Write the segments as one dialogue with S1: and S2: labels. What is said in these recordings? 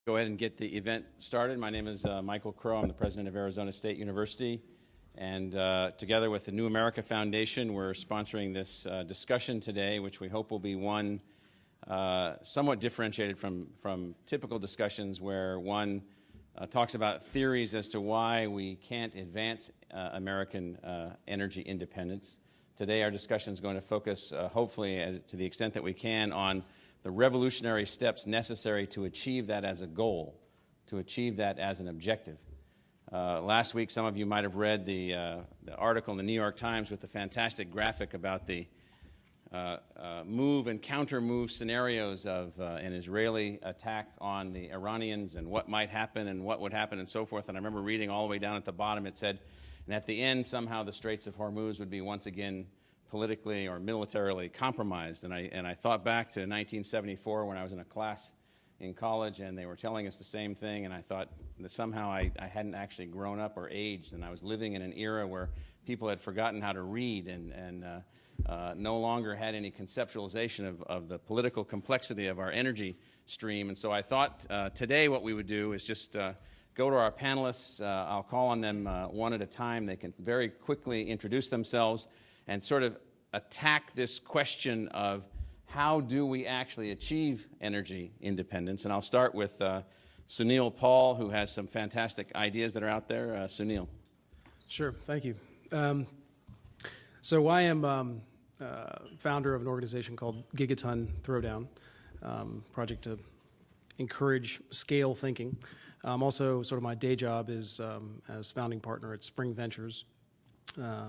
S1: Go ahead and get the event started. My name is Michael Crow. I'm the president of Arizona State University. And together with the New America Foundation, we're sponsoring this discussion today, which we hope will be one somewhat differentiated from typical discussions where one talks about theories as to why we can't advance American energy independence. Today our discussion is going to focus, hopefully, to the extent that we can, on the revolutionary steps necessary to achieve that as a goal, to achieve that as an objective. Last week, some of you might have read the article in the New York Times with the fantastic graphic about the move and counter-move scenarios of an Israeli attack on the Iranians and what might happen and what would happen and so forth. And I remember reading all the way down at the bottom, it said, and at the end, somehow the Straits of Hormuz would be once again politically or militarily compromised. And I thought back to 1974 when I was in a class in college and they were telling us the same thing, and I thought that somehow I hadn't actually grown up or aged, and I was living in an era where people had forgotten how to read and no longer had any conceptualization of the political complexity of our energy stream. And so I thought today what we would do is just go to our panelists. I'll call on them one at a time. They can very quickly introduce themselves and sort of attack this question of how do we actually achieve energy independence. And I'll start with Sunil Paul, who has some fantastic ideas that are out there. Sunil.
S2: Sure, thank you. So I am founder of an organization called Gigaton Throwdown, project to encourage scale thinking. Also, sort of my day job is as founding partner at Spring Ventures,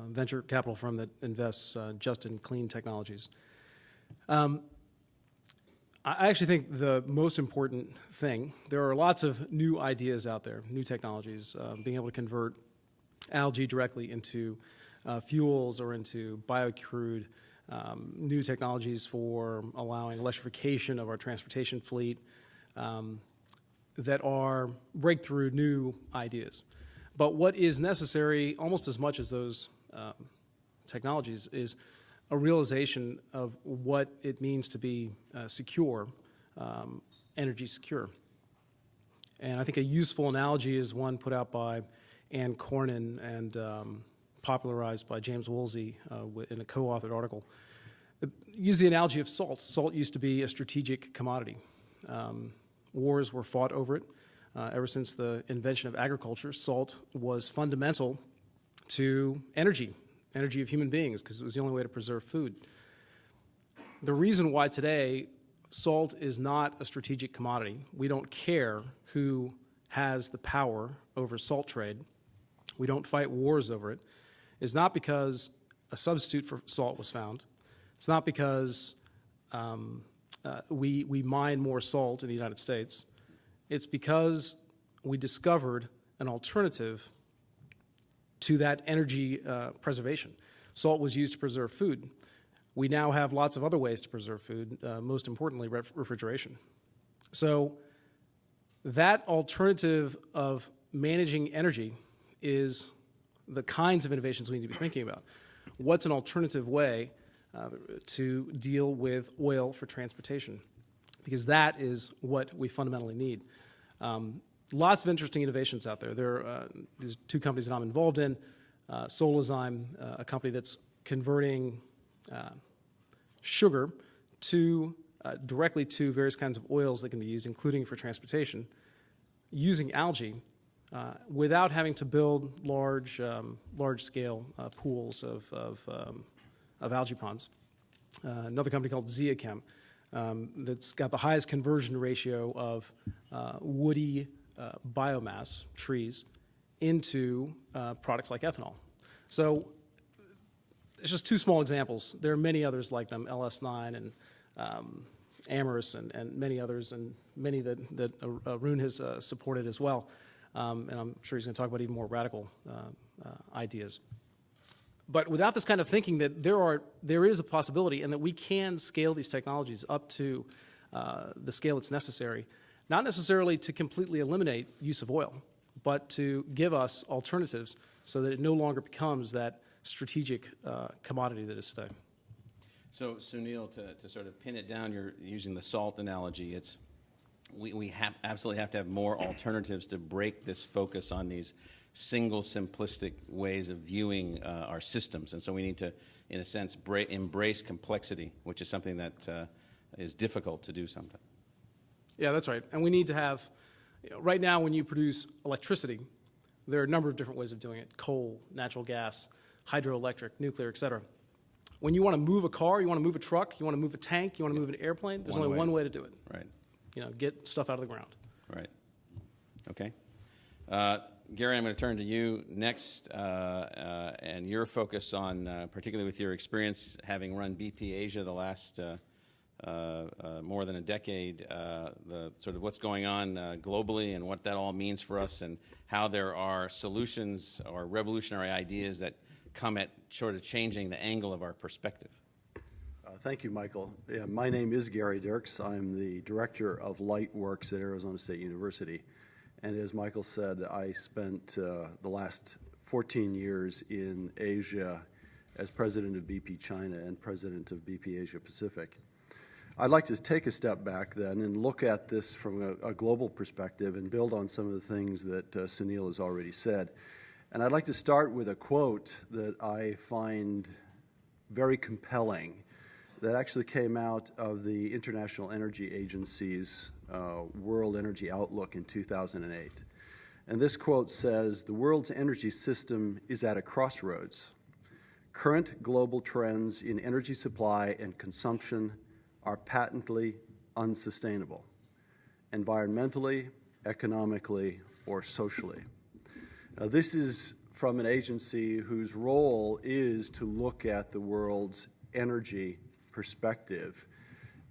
S2: venture capital firm that invests just in clean technologies. I actually think the most important thing, there are lots of new ideas out there, new technologies, being able to convert algae directly into fuels or into biocrude, new technologies for allowing electrification of our transportation fleet that are breakthrough new ideas. But what is necessary, almost as much as those technologies, is a realization of what it means to be secure, energy secure. And I think a useful analogy is one put out by Ann Cornyn and popularized by James Woolsey in a co-authored article. Use the analogy of salt. Salt used to be a strategic commodity. Wars were fought over it. Ever since the invention of agriculture, salt was fundamental to energy of human beings, because it was the only way to preserve food. The reason why today salt is not a strategic commodity, we don't care who has the power over salt trade, we don't fight wars over it, is not because a substitute for salt was found. It's not because we mine more salt in the United States. It's because we discovered an alternative to that energy preservation. Salt was used to preserve food. We now have lots of other ways to preserve food, most importantly, refrigeration. So that alternative of managing energy is the kinds of innovations we need to be thinking about. What's an alternative way to deal with oil for transportation? Because that is what we fundamentally need. Lots of interesting innovations out there. There's two companies that I'm involved in. Solazyme, a company that's converting sugar directly to various kinds of oils that can be used, including for transportation, using algae without having to build large-scale pools of algae ponds. Another company called Zeachem that's got the highest conversion ratio of woody biomass, trees, into products like ethanol. So it's just two small examples. There are many others like them, LS9 and Amyris and many others, and many that Arun has supported as well. And I'm sure he's going to talk about even more radical ideas. But without this kind of thinking that there is a possibility and that we can scale these technologies up to the scale that's necessary, not necessarily to completely eliminate use of oil, but to give us alternatives so that it no longer becomes that strategic commodity that is today.
S1: So, Sunil, to sort of pin it down, you're using the salt analogy. we absolutely have to have more alternatives to break this focus on these single simplistic ways of viewing our systems. And so we need to, in a sense, embrace complexity, which is something that is difficult to do sometimes.
S2: Yeah, that's right. And we need to have, right now when you produce electricity, there are a number of different ways of doing it: coal, natural gas, hydroelectric, nuclear, et cetera. When you want to move a car, you want to move a truck, you want to move a tank, you want to move an airplane, there's only one way to do it.
S1: Right.
S2: Get stuff out of the ground.
S1: Right. Okay. Gary, I'm going to turn to you next, and your focus on, particularly with your experience having run BP Asia the last more than a decade, the sort of what's going on globally and what that all means for us, and how there are solutions or revolutionary ideas that come at sort of changing the angle of our perspective.
S3: Thank you, Michael. Yeah, my name is Gary Dirks. I'm the Director of Light Works at Arizona State University. And as Michael said, I spent the last 14 years in Asia as President of BP China and President of BP Asia Pacific. I'd like to take a step back then and look at this from a global perspective and build on some of the things that Sunil has already said. And I'd like to start with a quote that I find very compelling that actually came out of the International Energy Agency's World Energy Outlook in 2008. And this quote says, "The world's energy system is at a crossroads. Current global trends in energy supply and consumption are patently unsustainable, environmentally, economically, or socially." Now, this is from an agency whose role is to look at the world's energy perspective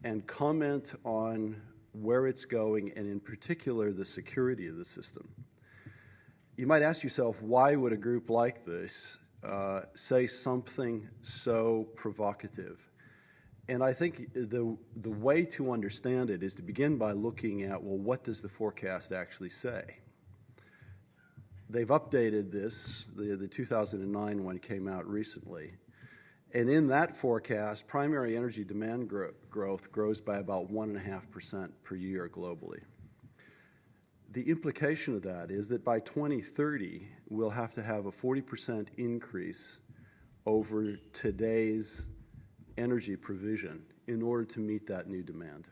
S3: and comment on where it's going, and in particular, the security of the system. You might ask yourself, why would a group like this say something so provocative? And I think the way to understand it is to begin by looking at, well, what does the forecast actually say? They've updated this. The 2009 one came out recently. And in that forecast, primary energy demand growth grows by about 1.5% per year globally. The implication of that is that by 2030, we'll have to have a 40% increase over today's energy provision in order to meet that new demand.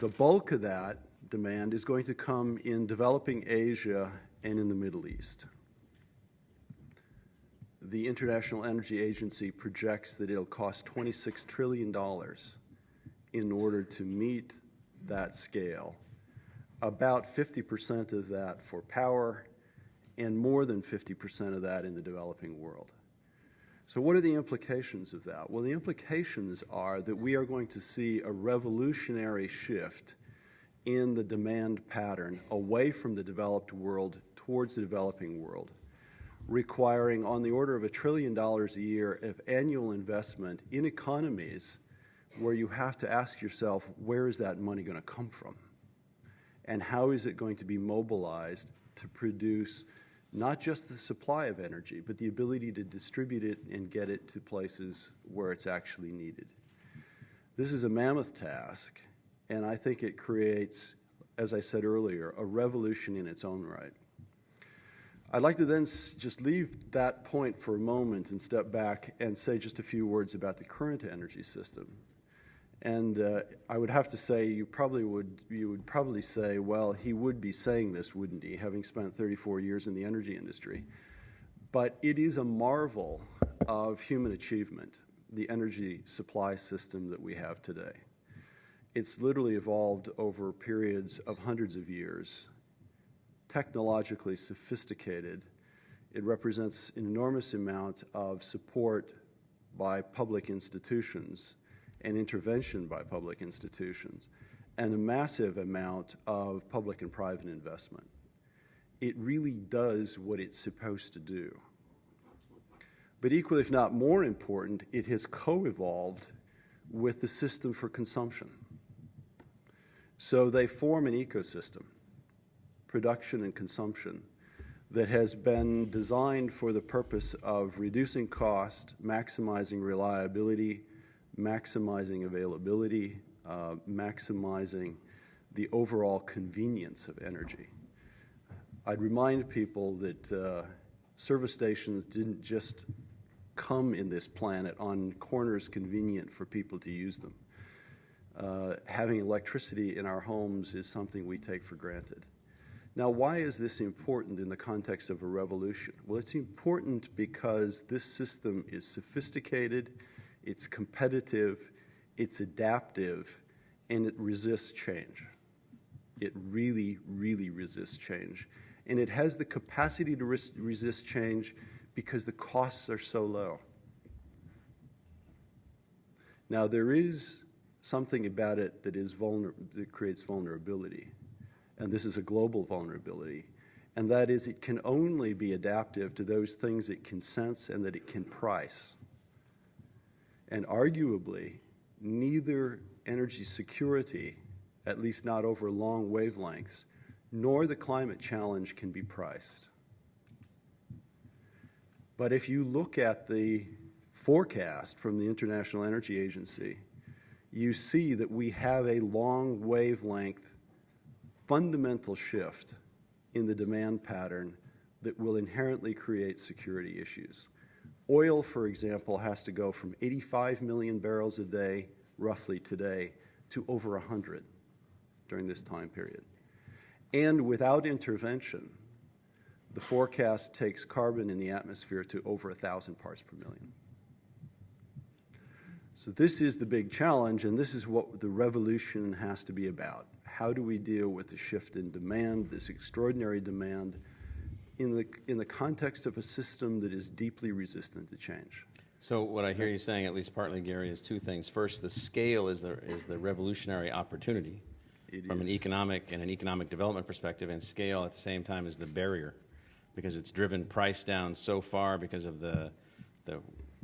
S3: The bulk of that demand is going to come in developing Asia and in the Middle East. The International Energy Agency projects that it'll cost $26 trillion in order to meet that scale, about 50% of that for power, and more than 50% of that in the developing world. So what are the implications of that? Well, the implications are that we are going to see a revolutionary shift in the demand pattern away from the developed world towards the developing world, requiring on the order of $1 trillion a year of annual investment in economies where you have to ask yourself, where is that money going to come from? And how is it going to be mobilized to produce not just the supply of energy, but the ability to distribute it and get it to places where it's actually needed? This is a mammoth task, and I think it creates, as I said earlier, a revolution in its own right. I'd like to then just leave that point for a moment and step back and say just a few words about the current energy system. And I would have to say, you would probably say, well, he would be saying this, wouldn't he, having spent 34 years in the energy industry. But it is a marvel of human achievement, the energy supply system that we have today. It's literally evolved over periods of hundreds of years, technologically sophisticated. It represents an enormous amount of support by public institutions and intervention by public institutions, and a massive amount of public and private investment. It really does what it's supposed to do. But equally, if not more important, it has co-evolved with the system for consumption. So they form an ecosystem, production and consumption, that has been designed for the purpose of reducing cost, maximizing reliability, maximizing availability, maximizing the overall convenience of energy. I'd remind people that service stations didn't just come in this planet on corners convenient for people to use them. Having electricity in our homes is something we take for granted. Now, why is this important in the context of a revolution? Well, it's important because this system is sophisticated, it's competitive, it's adaptive, and it resists change. It really, really resists change. And it has the capacity to resist change because the costs are so low. Now, there is something about it that creates vulnerability. And this is a global vulnerability. And that is, it can only be adaptive to those things it can sense and that it can price. And arguably, neither energy security, at least not over long wavelengths, nor the climate challenge can be priced. But if you look at the forecast from the International Energy Agency, you see that we have a long wavelength fundamental shift in the demand pattern that will inherently create security issues. Oil, for example, has to go from 85 million barrels a day, roughly today, to over 100 during this time period. And without intervention, the forecast takes carbon in the atmosphere to over 1,000 parts per million. So this is the big challenge, and this is what the revolution has to be about. How do we deal with the shift in demand, this extraordinary demand, in the context of a system that is deeply resistant to change?
S1: So what I hear you saying, at least partly, Gary, is two things. First, the scale is the revolutionary opportunity from an economic and an economic development perspective, and scale at the same time is the barrier, because it's driven price down so far because of the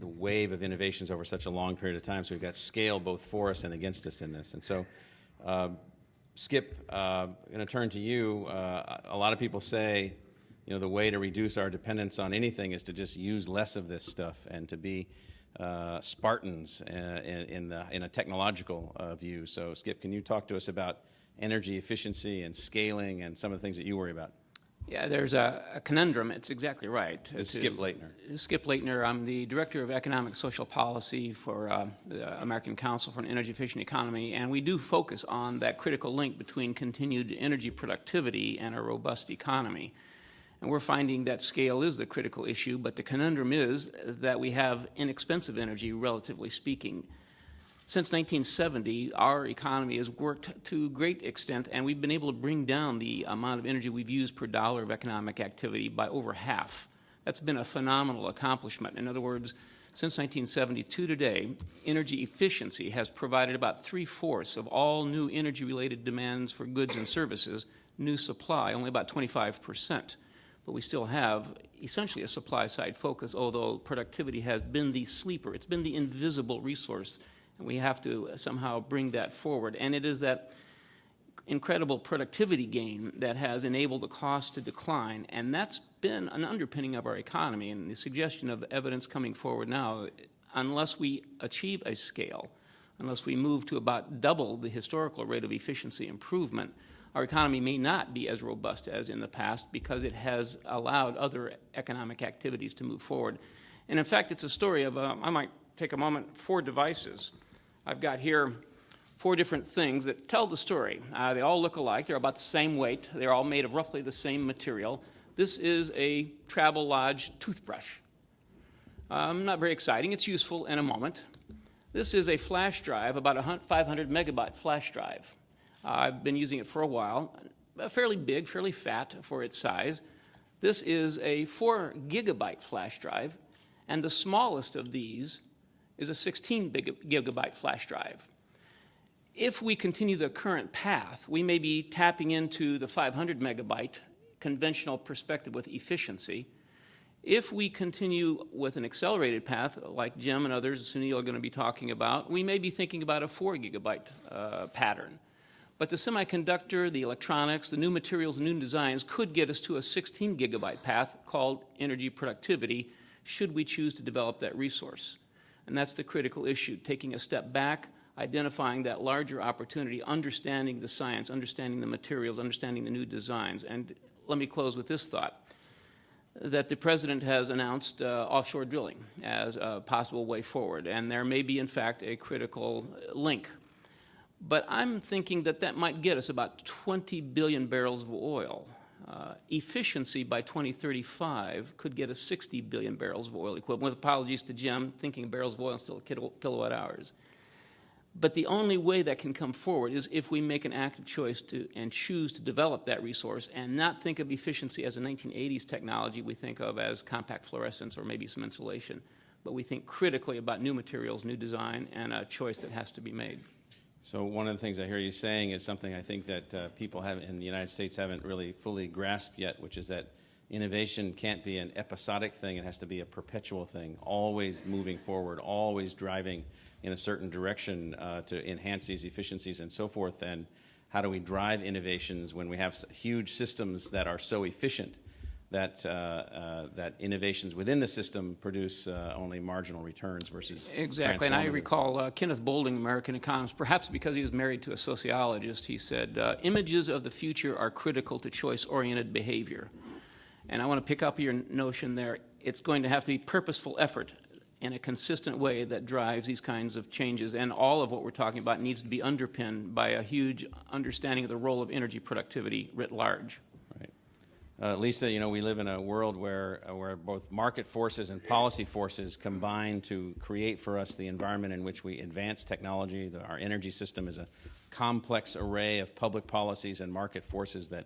S1: wave of innovations over such a long period of time. So we've got scale both for us and against us in this. And so, Skip, I'm going to turn to you. A lot of people say, the way to reduce our dependence on anything is to just use less of this stuff and to be Spartans in a technological view. So, Skip, can you talk to us about energy efficiency and scaling and some of the things that you worry about?
S4: Yeah, there's a conundrum. It's exactly right.
S1: It's Skip Leitner.
S4: Skip Leitner. I'm the Director of Economic Social Policy for the American Council for an Energy Efficient Economy, and we do focus on that critical link between continued energy productivity and a robust economy. And we're finding that scale is the critical issue, but the conundrum is that we have inexpensive energy, relatively speaking. Since 1970, our economy has worked to a great extent, and we've been able to bring down the amount of energy we've used per dollar of economic activity by over half. That's been a phenomenal accomplishment. In other words, since 1972 today, energy efficiency has provided about 3/4 of all new energy-related demands for goods and services, new supply, only about 25%. But we still have essentially a supply-side focus, although productivity has been the sleeper. It's been the invisible resource. And we have to somehow bring that forward. And it is that incredible productivity gain that has enabled the cost to decline. And that's been an underpinning of our economy. And the suggestion of evidence coming forward now, unless we achieve a scale, unless we move to about double the historical rate of efficiency improvement, our economy may not be as robust as in the past because it has allowed other economic activities to move forward. And in fact, it's a story of, I might take a moment, 4 devices. I've got here 4 different things that tell the story. They all look alike. They're about the same weight. They're all made of roughly the same material. This is a Travelodge toothbrush. Not very exciting. It's useful in a moment. This is a flash drive, about a 500 megabyte flash drive. I've been using it for a while. Fairly big, fairly fat for its size. This is a 4 gigabyte flash drive, and the smallest of these is a 16 gigabyte flash drive. If we continue the current path, we may be tapping into the 500 megabyte conventional perspective with efficiency. If we continue with an accelerated path, like Jim and others, Sunil, are going to be talking about, we may be thinking about a 4 gigabyte pattern. But the semiconductor, the electronics, the new materials, the new designs could get us to a 16 gigabyte path called energy productivity, should we choose to develop that resource. And that's the critical issue, taking a step back, identifying that larger opportunity, understanding the science, understanding the materials, understanding the new designs. And let me close with this thought, that the President has announced offshore drilling as a possible way forward, and there may be, in fact, a critical link. But I'm thinking that that might get us about 20 billion barrels of oil. Efficiency by 2035 could get us 60 billion barrels of oil equivalent. With apologies to Jim, thinking barrels of oil instead of kilowatt hours. But the only way that can come forward is if we make an active choice and choose to develop that resource and not think of efficiency as a 1980s technology we think of as compact fluorescence or maybe some insulation, but we think critically about new materials, new design, and a choice that has to be made.
S1: So one of the things I hear you saying is something I think that people in the United States haven't really fully grasped yet, which is that innovation can't be an episodic thing. It has to be a perpetual thing, always moving forward, always driving in a certain direction to enhance these efficiencies and so forth. And how do we drive innovations when we have huge systems that are so efficient that innovations within the system produce only marginal returns versus
S4: exactly. And I recall Kenneth Boulding, American economist, perhaps because he was married to a sociologist, he said, images of the future are critical to choice-oriented behavior. And I want to pick up your notion there. It's going to have to be purposeful effort in a consistent way that drives these kinds of changes. And all of what we're talking about needs to be underpinned by a huge understanding of the role of energy productivity writ large.
S1: Right. Lisa, you know, we live in a world where both market forces and policy forces combine to create for us the environment in which we advance technology. Our energy system is a complex array of public policies and market forces that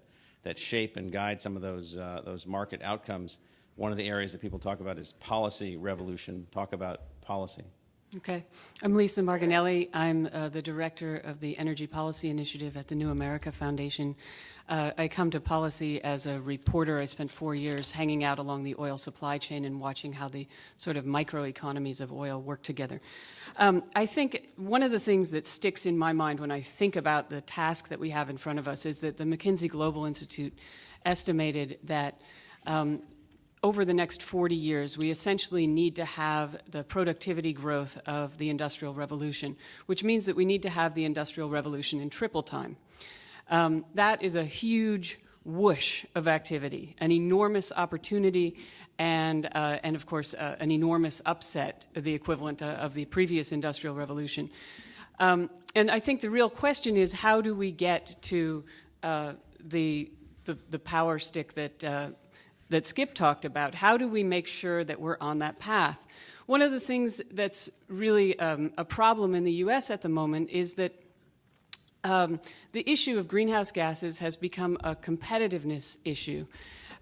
S1: shape and guide some of those market outcomes. One of the areas that people talk about is policy revolution. Talk about policy.
S5: Okay. I'm Lisa Marginelli. I'm the director of the Energy Policy Initiative at the New America Foundation. I come to policy as a reporter. I spent 4 years hanging out along the oil supply chain and watching how the sort of microeconomies of oil work together. I think one of the things that sticks in my mind when I think about the task that we have in front of us is that the McKinsey Global Institute estimated that over the next 40 years, we essentially need to have the productivity growth of the Industrial Revolution, which means that we need to have the Industrial Revolution in triple time. That is a huge whoosh of activity, an enormous opportunity, and of course, an enormous upset, the equivalent of the previous Industrial Revolution. And I think the real question is, how do we get to the power stick that Skip talked about? How do we make sure that we're on that path? One of the things that's really a problem in the U.S. at the moment is that the issue of greenhouse gases has become a competitiveness issue.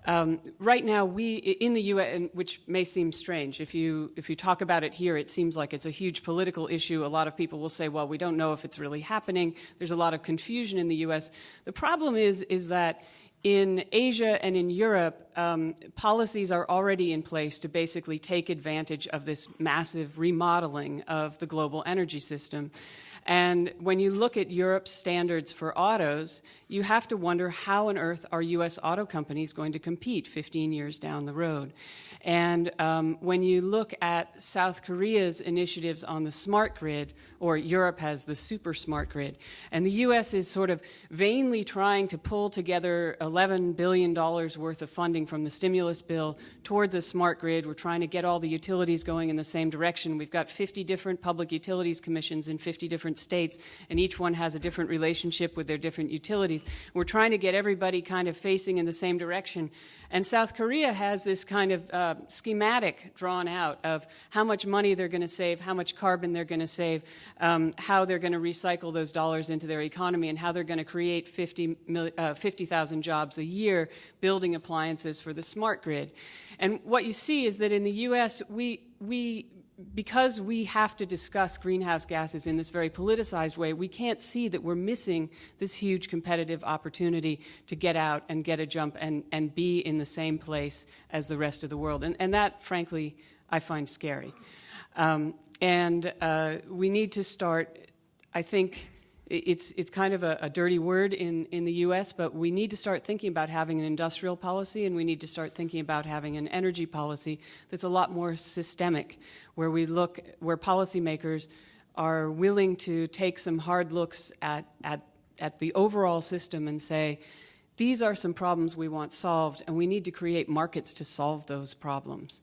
S5: Right now, we in the U.S., which may seem strange, if you talk about it here, it seems like it's a huge political issue. A lot of people will say, well, we don't know if it's really happening. There's a lot of confusion in the U.S. The problem is that in Asia and in Europe, policies are already in place to basically take advantage of this massive remodeling of the global energy system. And when you look at Europe's standards for autos, you have to wonder how on earth are U.S. auto companies going to compete 15 years down the road. And when you look at South Korea's initiatives on the smart grid, or Europe has the super smart grid, and the U.S. is sort of vainly trying to pull together $11 billion worth of funding from the stimulus bill towards a smart grid. We're trying to get all the utilities going in the same direction. We've got 50 different public utilities commissions in 50 different states, and each one has a different relationship with their different utilities. We're trying to get everybody kind of facing in the same direction. And South Korea has this kind of schematic drawn out of how much money they're going to save, how much carbon they're going to save, how they're going to recycle those dollars into their economy, and how they're going to create 50,000 jobs a year building appliances for the smart grid. And what you see is that in the U.S., because we have to discuss greenhouse gases in this very politicized way, we can't see that we're missing this huge competitive opportunity to get out and get a jump and be in the same place as the rest of the world. And that, frankly, I find scary. We need to start, I think, it's kind of a dirty word in the U.S., but we need to start thinking about having an industrial policy, and we need to start thinking about having an energy policy that's a lot more systemic, where policymakers are willing to take some hard looks at the overall system and say, these are some problems we want solved, and we need to create markets to solve those problems.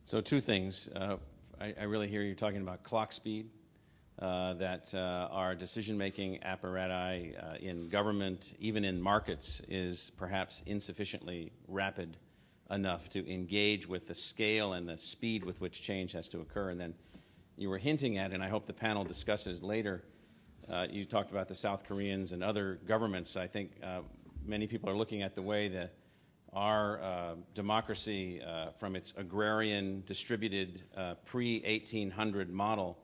S1: So two things. I really hear you talking about clock speed, that our decision-making apparatus in government, even in markets, is perhaps insufficiently rapid enough to engage with the scale and the speed with which change has to occur. And then you were hinting at, and I hope the panel discusses later, you talked about the South Koreans and other governments. I think many people are looking at the way that our democracy, from its agrarian, distributed, pre-1800 model,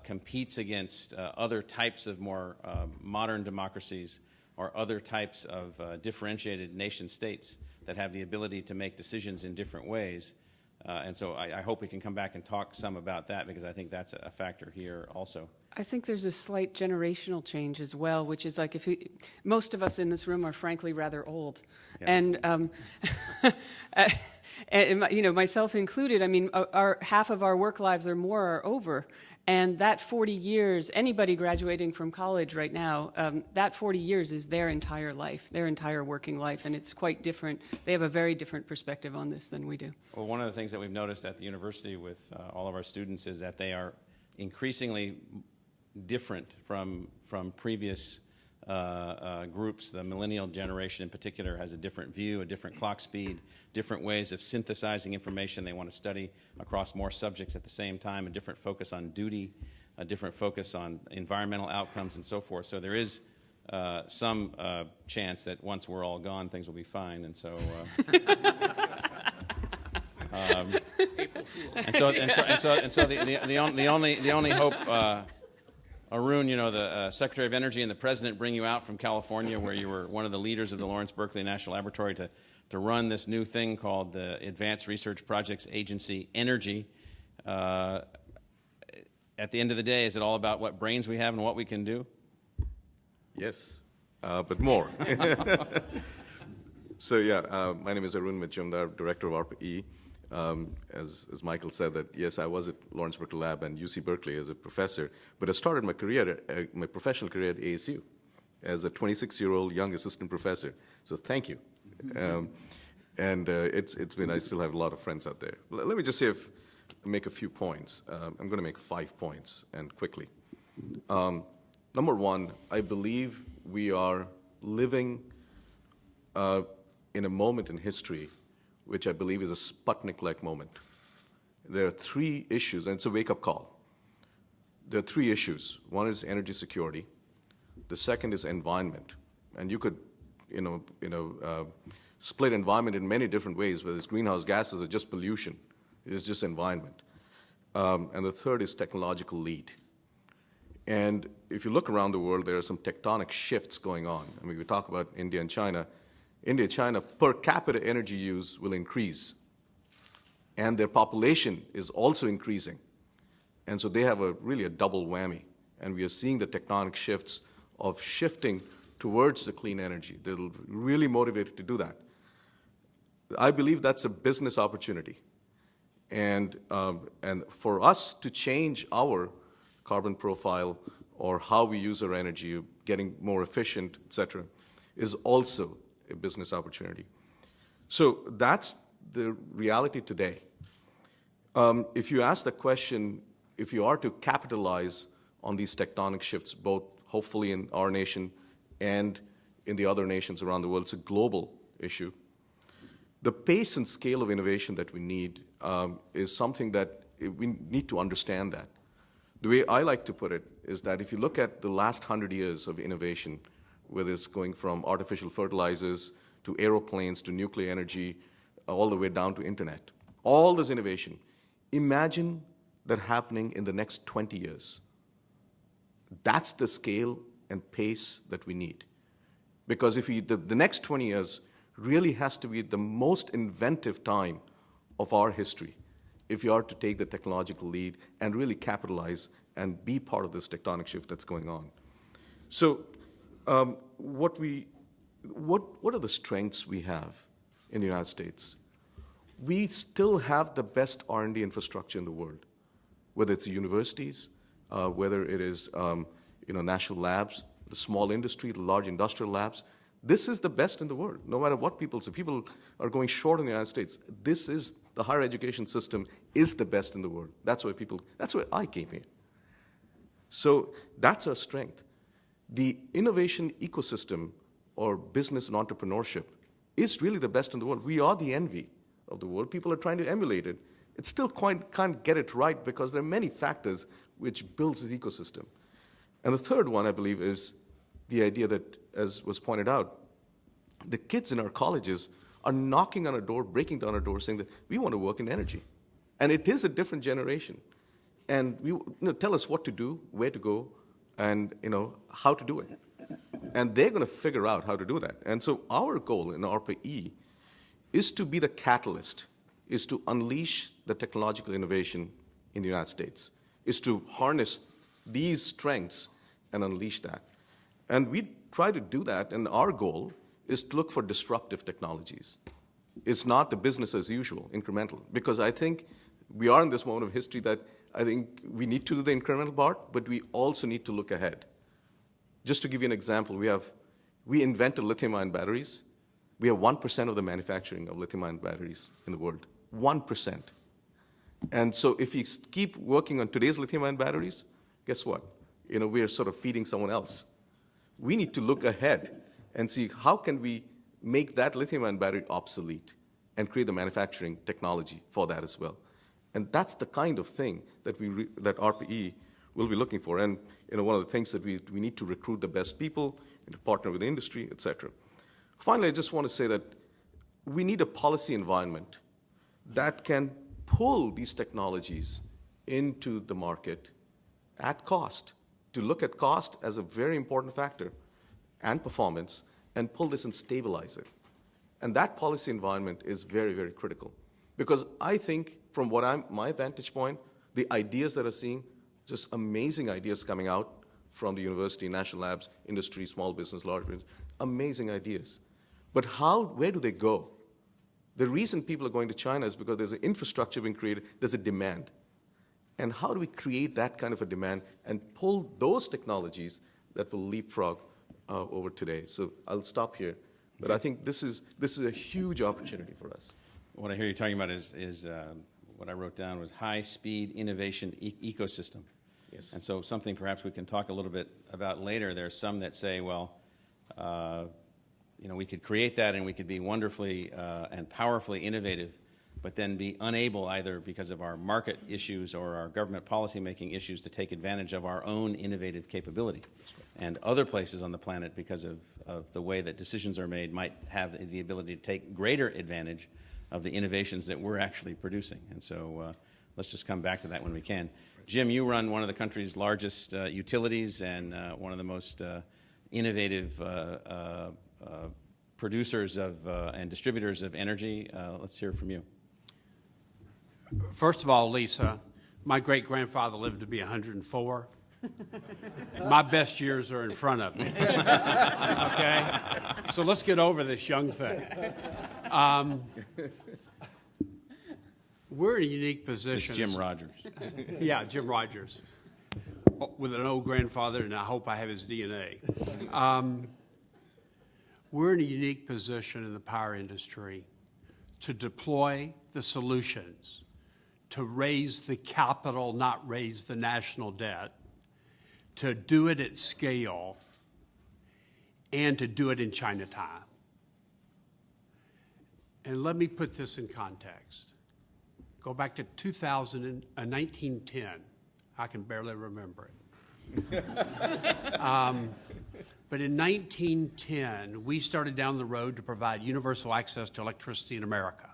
S1: competes against other types of more modern democracies or other types of differentiated nation states that have the ability to make decisions in different ways. And so I hope we can come back and talk some about that, because I think that's a factor here also.
S5: I think there's a slight generational change as well, which is like most of us in this room are frankly rather old. Yes. And you know, myself included, I mean, half of our work lives or more are over. And that 40 years, anybody graduating from college right now, that 40 years is their entire life, their entire working life, and it's quite different. They have a very different perspective on this than we do.
S1: Well, one of the things that we've noticed at the university with all of our students is that they are increasingly different from previous groups. The millennial generation in particular has a different view, a different clock speed, different ways of synthesizing information they want to study across more subjects at the same time, a different focus on duty, a different focus on environmental outcomes and so forth. So there is some chance that once we're all gone, things will be fine. And so the only hope, Arun, you know, the Secretary of Energy and the President bring you out from California, where you were one of the leaders of the Lawrence Berkeley National Laboratory, to run this new thing called the Advanced Research Projects Agency, Energy. At the end of the day, is it all about what brains we have and what we can do?
S6: Yes, but more. So yeah, my name is Arun Majumdar, Director of ARPA-E. As Michael said, that yes, I was at Lawrence Berkeley Lab and UC Berkeley as a professor, but I started my career, my professional career at ASU as a 26-year-old young assistant professor. So thank you. It's been, I still have a lot of friends out there. Let me just make a few points. I'm going to make 5 points, and quickly. Number one, I believe we are living in a moment in history which I believe is a Sputnik-like moment. There are 3 issues, and it's a wake-up call. There are 3 issues. One is energy security. The second is environment, and you could, split environment in many different ways, whether it's greenhouse gases or just pollution. It's just environment. And the third is technological lead. And if you look around the world, there are some tectonic shifts going on. I mean, we talk about India and China. India and China, per capita energy use will increase. And their population is also increasing. And so they have really a double whammy. And we are seeing the tectonic shifts of shifting towards the clean energy. They're really motivated to do that. I believe that's a business opportunity. And for us to change our carbon profile or how we use our energy, getting more efficient, et cetera, is also a business opportunity. So that's the reality today. If you ask the question, if you are to capitalize on these tectonic shifts, both hopefully in our nation and in the other nations around the world, it's a global issue. The pace and scale of innovation that we need is something that we need to understand that. The way I like to put it is that if you look at the last 100 years of innovation, whether it's going from artificial fertilizers to aeroplanes to nuclear energy, all the way down to internet, all this innovation, imagine that happening in the next 20 years. That's the scale and pace that we need. Because if the next 20 years really has to be the most inventive time of our history if you are to take the technological lead and really capitalize and be part of this tectonic shift that's going on. So what are the strengths we have in the United States? We still have the best R&D infrastructure in the world, whether it's universities, whether it is national labs, the small industry, the large industrial labs. This is the best in the world, no matter what people say. People are going short in the United States. This is the higher education system is the best in the world. That's why I came here. So that's our strength. The innovation ecosystem or business and entrepreneurship is really the best in the world. We are the envy of the world. People are trying to emulate it. It still can't get it right because there are many factors which builds this ecosystem. And the third one, I believe, is the idea that, as was pointed out, the kids in our colleges are knocking on a door, breaking down a door, saying that we want to work in energy. And it is a different generation. And tell us what to do, where to go, and how to do it. And they're going to figure out how to do that. And so our goal in ARPA-E is to be the catalyst, is to unleash the technological innovation in the United States, is to harness these strengths and unleash that. And we try to do that, and our goal is to look for disruptive technologies. It's not the business as usual, incremental, because I think we are in this moment of history that I think we need to do the incremental part, but we also need to look ahead. Just to give you an example, we invented lithium-ion batteries. We have 1% of the manufacturing of lithium-ion batteries in the world. 1%. And so if we keep working on today's lithium-ion batteries, guess what? We are sort of feeding someone else. We need to look ahead and see how can we make that lithium-ion battery obsolete and create the manufacturing technology for that as well. And that's the kind of thing that that ARPA-E will be looking for. And one of the things that we need to recruit the best people, and to partner with the industry, et cetera. Finally, I just want to say that we need a policy environment that can pull these technologies into the market at cost, to look at cost as a very important factor and performance, and pull this and stabilize it. And that policy environment is very, very critical. Because I think, from my vantage point, the ideas that I'm seeing, just amazing ideas coming out from the university, national labs, industry, small business, large business, amazing ideas. But where do they go? The reason people are going to China is because there's an infrastructure being created, there's a demand. And how do we create that kind of a demand and pull those technologies that will leapfrog over today? So I'll stop here. But I think this is a huge opportunity for us.
S1: What I hear you talking about is what I wrote down was high-speed innovation ecosystem.
S6: Yes.
S1: And so something perhaps we can talk a little bit about later. There are some that say, well, we could create that and we could be wonderfully and powerfully innovative, but then be unable, either because of our market issues or our government policymaking issues, to take advantage of our own innovative capability. And other places on the planet, because of the way that decisions are made, might have the ability to take greater advantage of the innovations that we're actually producing. And so let's just come back to that when we can. Jim, you run one of the country's largest utilities and one of the most innovative producers of and distributors of energy. Let's hear from you.
S7: First of all, Lisa, my great-grandfather lived to be 104. My best years are in front of me. Okay? So let's get over this young thing. We're in a unique position.
S1: It's Jim Rogers.
S7: Yeah, Jim Rogers. With an old grandfather, and I hope I have his DNA. We're in a unique position in the power industry to deploy the solutions, to raise the capital, not raise the national debt, to do it at scale, and to do it in Chinatown. And let me put this in context. Go back to 1910. I can barely remember it. But in 1910, we started down the road to provide universal access to electricity in America.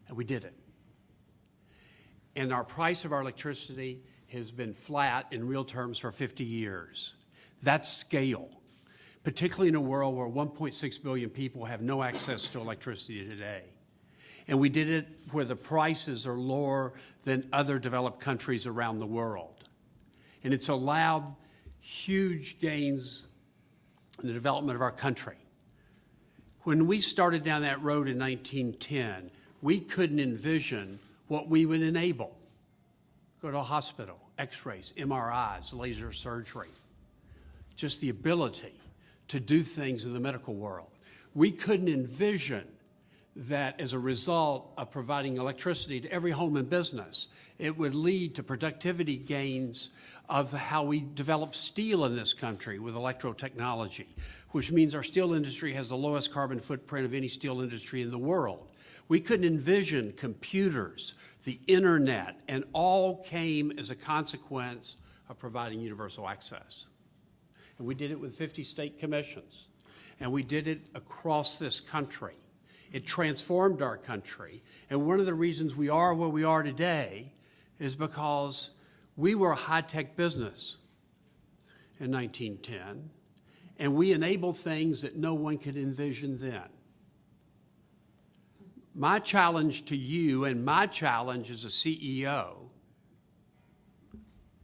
S7: And we did it. And our price of our electricity has been flat in real terms for 50 years. That's scale, particularly in a world where 1.6 billion people have no access to electricity today. And we did it where the prices are lower than other developed countries around the world. And it's allowed huge gains in the development of our country. When we started down that road in 1910, we couldn't envision what we would enable. Go to a hospital, x-rays, MRIs, laser surgery, just the ability to do things in the medical world. We couldn't envision that as a result of providing electricity to every home and business, it would lead to productivity gains of how we develop steel in this country with electrotechnology, which means our steel industry has the lowest carbon footprint of any steel industry in the world. We couldn't envision computers, the internet, and all came as a consequence of providing universal access. And we did it with 50 state commissions, and we did it across this country. It transformed our country, and one of the reasons we are where we are today is because we were a high-tech business in 1910, and we enabled things that no one could envision then. My challenge to you and my challenge as a CEO,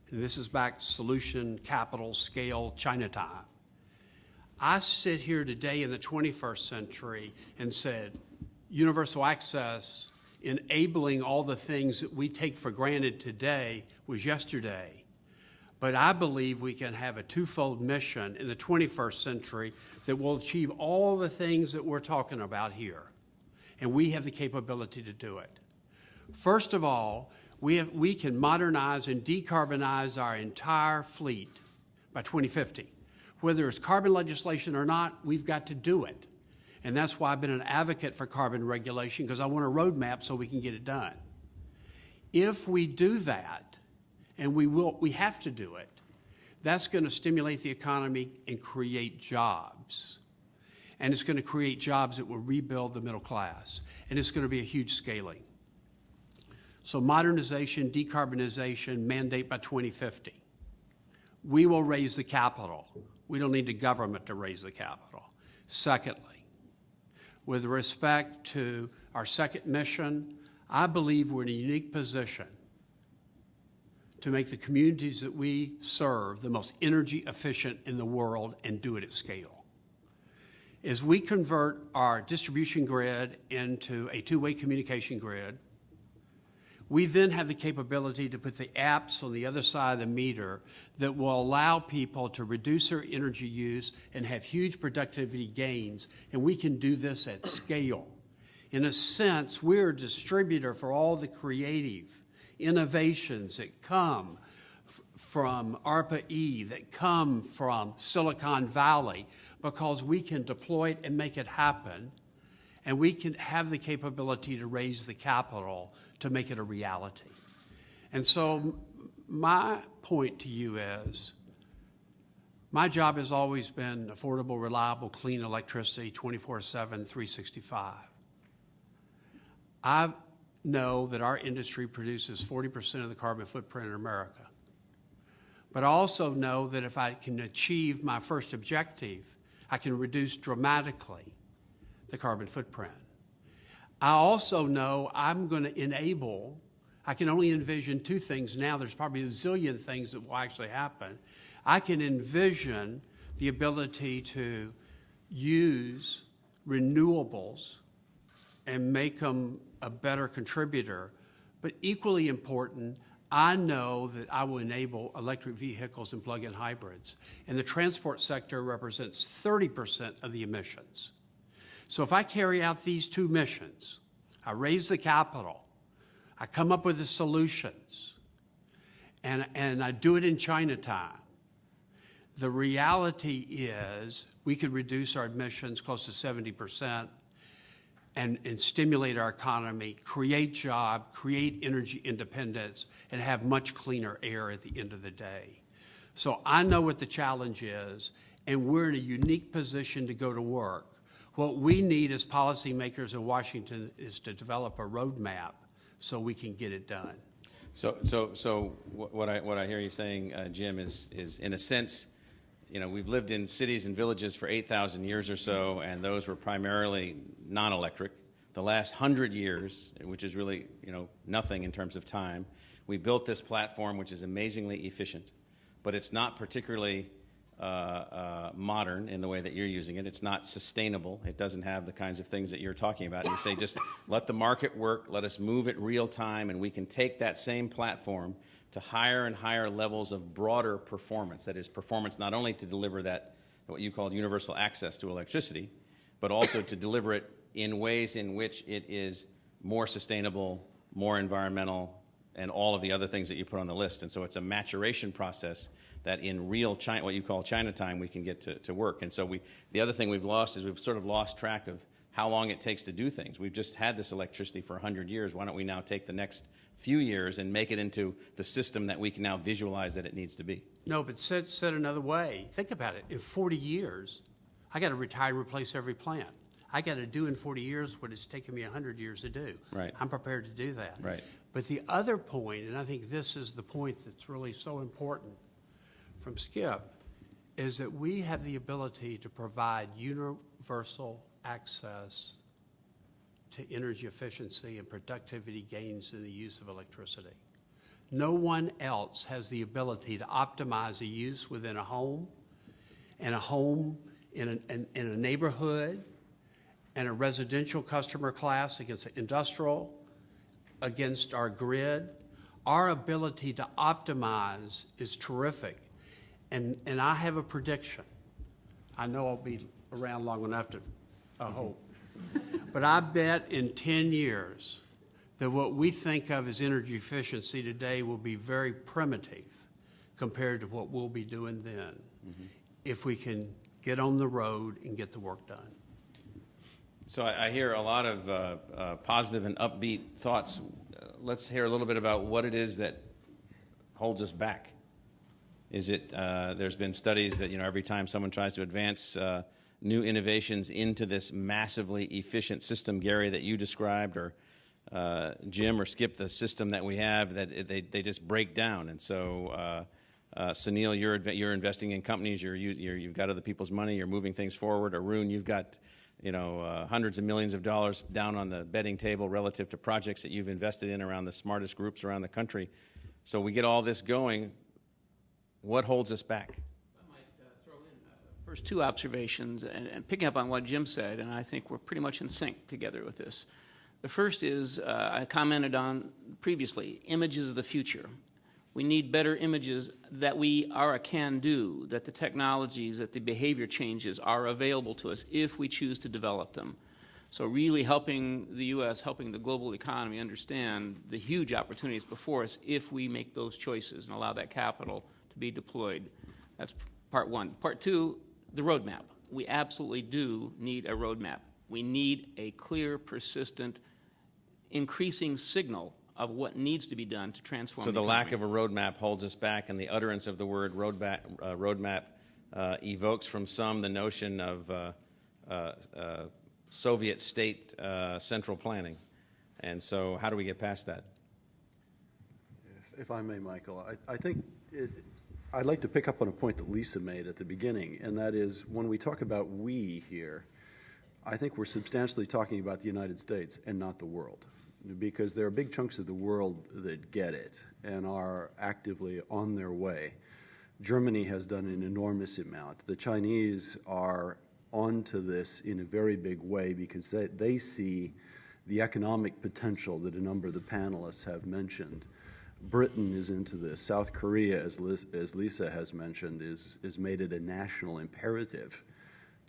S7: and this is back to solution, capital, scale, Chinatown. I sit here today in the 21st century and said, universal access, enabling all the things that we take for granted today was yesterday. But I believe we can have a twofold mission in the 21st century that will achieve all the things that we're talking about here. And we have the capability to do it. First of all, we can modernize and decarbonize our entire fleet by 2050. Whether it's carbon legislation or not, we've got to do it. And that's why I've been an advocate for carbon regulation, because I want a roadmap so we can get it done. If we do that, and we have to do it, that's going to stimulate the economy and create jobs. And it's going to create jobs that will rebuild the middle class. And it's going to be a huge scaling. So modernization, decarbonization, mandate by 2050. We will raise the capital. We don't need the government to raise the capital. Secondly, with respect to our second mission, I believe we're in a unique position to make the communities that we serve the most energy efficient in the world and do it at scale. As we convert our distribution grid into a two-way communication grid, we then have the capability to put the apps on the other side of the meter that will allow people to reduce their energy use and have huge productivity gains, and we can do this at scale. In a sense, we're a distributor for all the creative innovations that come from ARPA-E, that come from Silicon Valley, because we can deploy it and make it happen, and we can have the capability to raise the capital to make it a reality. And so my point to you is, my job has always been affordable, reliable, clean electricity, 24/7, 365. I know that our industry produces 40% of the carbon footprint in America. But I also know that if I can achieve my first objective, I can reduce dramatically the carbon footprint. I also know I'm going to enable, I can only envision two things now. There's probably a zillion things that will actually happen. I can envision the ability to use renewables and make them a better contributor. But equally important, I know that I will enable electric vehicles and plug-in hybrids. And the transport sector represents 30% of the emissions. So if I carry out these two missions, I raise the capital, I come up with the solutions, and I do it in Chinatown, the reality is we could reduce our emissions close to 70% and stimulate our economy, create jobs, create energy independence, and have much cleaner air at the end of the day. So I know what the challenge is, and we're in a unique position to go to work. What we need as policymakers in Washington is to develop a roadmap so we can get it done.
S1: So what I hear you saying, Jim, is in a sense, you know, we've lived in cities and villages for 8,000 years or so, and those were primarily non-electric. The last 100 years, which is really, you know, nothing in terms of time, we built this platform which is amazingly efficient, but it's not particularly modern in the way that you're using it. It's not sustainable. It doesn't have the kinds of things that you're talking about. And you say, just let the market work, let us move it real time, and we can take that same platform to higher and higher levels of broader performance. That is, performance not only to deliver that, what you called universal access to electricity, but also to deliver it in ways in which it is more sustainable, more environmental, and all of the other things that you put on the list. And so it's a maturation process that in real China, what you call China time, we can get to work. And so the other thing we've lost is we've sort of lost track of how long it takes to do things. We've just had this electricity for 100 years. Why don't we now take the next few years and make it into the system that we can now visualize that it needs to be?
S7: No, but said another way, think about it. In 40 years, I got to retire and replace every plant. I got to do in 40 years what it's taken me 100 years to do.
S1: Right.
S7: I'm prepared to do that.
S1: Right.
S7: But the other point, and I think this is the point that's really so important from Skip, is that we have the ability to provide universal access to energy efficiency and productivity gains in the use of electricity. No one else has the ability to optimize a use within a home, and a home in a neighborhood, and a residential customer class against industrial, against our grid. Our ability to optimize is terrific. And I have a prediction. I know I'll be around long enough to, I hope. But I bet in 10 years that what we think of as energy efficiency today will be very primitive compared to what we'll be doing then, if we can get on the road and get the work done.
S1: So I hear a lot of positive and upbeat thoughts. Let's hear a little bit about what it is that holds us back. Is it, there's been studies that, every time someone tries to advance new innovations into this massively efficient system, Gary, that you described, or Jim or Skip, the system that we have, that they just break down. And so, Sunil, you're investing in companies, you've got other people's money, you're moving things forward. Arun, you've got hundreds of millions of dollars down on the betting table relative to projects that you've invested in around the smartest groups around the country. So we get all this going. What holds us back?
S4: I might throw in first two observations, and picking up on what Jim said, and I think we're pretty much in sync together with this. The first is, I commented on previously, images of the future. We need better images that we are a can-do, that the technologies, that the behavior changes are available to us if we choose to develop them. So really helping the U.S., helping the global economy understand the huge opportunities before us if we make those choices and allow that capital to be deployed. That's part one. Part two, the roadmap. We absolutely do need a roadmap. We need a clear, persistent, increasing signal of what needs to be done to transform
S1: So the
S4: economy.
S1: lack of a roadmap holds us back, and the utterance of the word roadmap evokes from some the notion of Soviet state central planning. And so how do we get past that?
S3: If I may, Michael, I think I'd like to pick up on a point that Lisa made at the beginning, and that is when we talk about we here, I think we're substantially talking about the United States and not the world, because there are big chunks of the world that get it and are actively on their way. Germany has done an enormous amount. The Chinese are onto this in a very big way because they see the economic potential that a number of the panelists have mentioned. Britain is into this. South Korea, as Lisa has mentioned, is made it a national imperative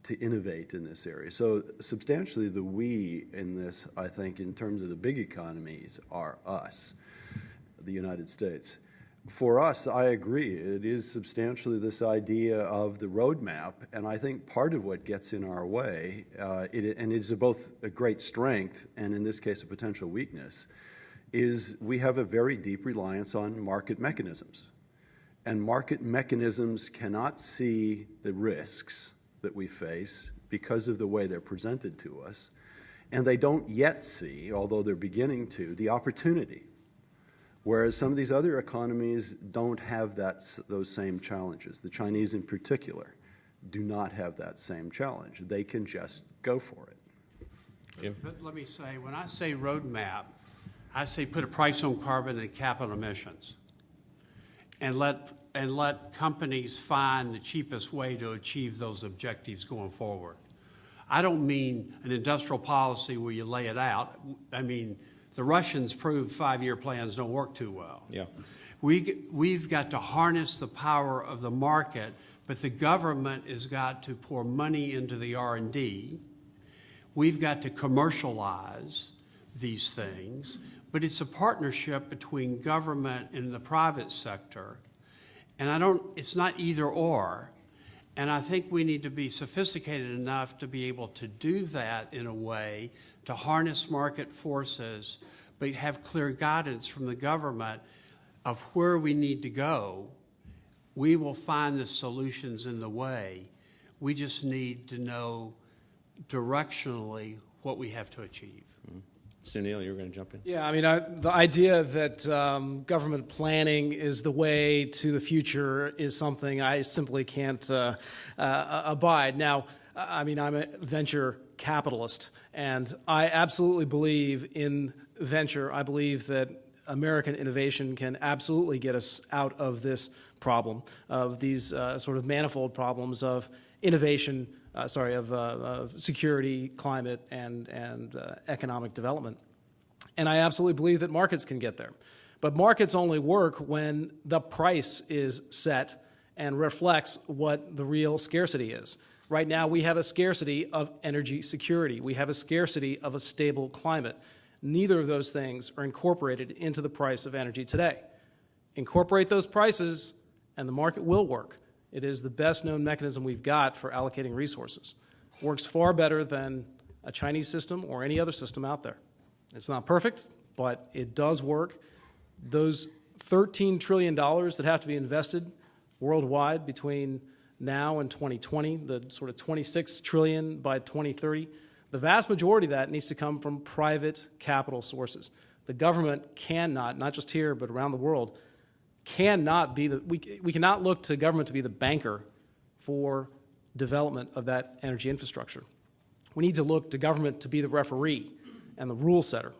S3: to innovate in this area. So substantially the we in this, I think, in terms of the big economies, are us, the United States. For us, I agree, it is substantially this idea of the roadmap, and I think part of what gets in our way, and it's both a great strength and in this case a potential weakness, is we have a very deep reliance on market mechanisms. And market mechanisms cannot see the risks that we face because of the way they're presented to us. And they don't yet see, although they're beginning to, the opportunity. Whereas some of these other economies don't have those same challenges. The Chinese in particular do not have that same challenge. They can just go for it.
S7: But let me say, when I say roadmap, I say put a price on carbon and cap on emissions, and let companies find the cheapest way to achieve those objectives going forward. I don't mean an industrial policy where you lay it out. I mean The Russians proved 5-year plans don't work too well.
S1: Yeah.
S7: We've got to harness the power of the market, but the government has got to pour money into the R&D. We've got to commercialize these things, but it's a partnership between government and the private sector. And it's not either or. And I think we need to be sophisticated enough to be able to do that in a way to harness market forces, but have clear guidance from the government of where we need to go. We will find the solutions in the way. We just need to know directionally what we have to achieve.
S1: Sunil, you were going to jump in?
S2: Yeah, I mean, the idea that government planning is the way to the future is something I simply can't abide. Now, I mean, I'm a venture capitalist, and I absolutely believe in venture. I believe that American innovation can absolutely get us out of this problem, of these sort of manifold problems of innovation, of security, climate, and economic development. And I absolutely believe that markets can get there. But markets only work when the price is set and reflects what the real scarcity is. Right now, we have a scarcity of energy security. We have a scarcity of a stable climate. Neither of those things are incorporated into the price of energy today. Incorporate those prices, and the market will work. It is the best-known mechanism we've got for allocating resources. Works far better than a Chinese system or any other system out there. It's not perfect, but it does work. Those $13 trillion that have to be invested worldwide between now and 2020, the sort of $26 trillion by 2030, the vast majority of that needs to come from private capital sources. The government cannot, not just here but around the world, cannot be we cannot look to government to be the banker for development of that energy infrastructure. We need to look to government to be the referee and the rule setter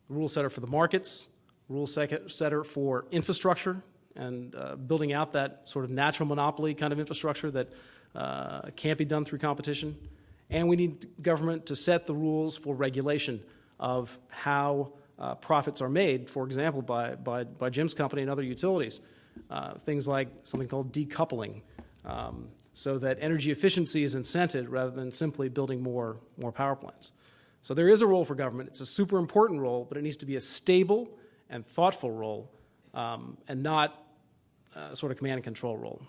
S2: for the markets, rule setter for infrastructure, and building out that sort of natural monopoly kind of infrastructure that can't be done through competition. And we need government to set the rules for regulation of how profits are made, for example, by Jim's company and other utilities. Things like something called decoupling, so that energy efficiency is incented rather than simply building more power plants. So there is a role for government. It's a super important role, but it needs to be a stable and thoughtful role, and not sort of command and control role.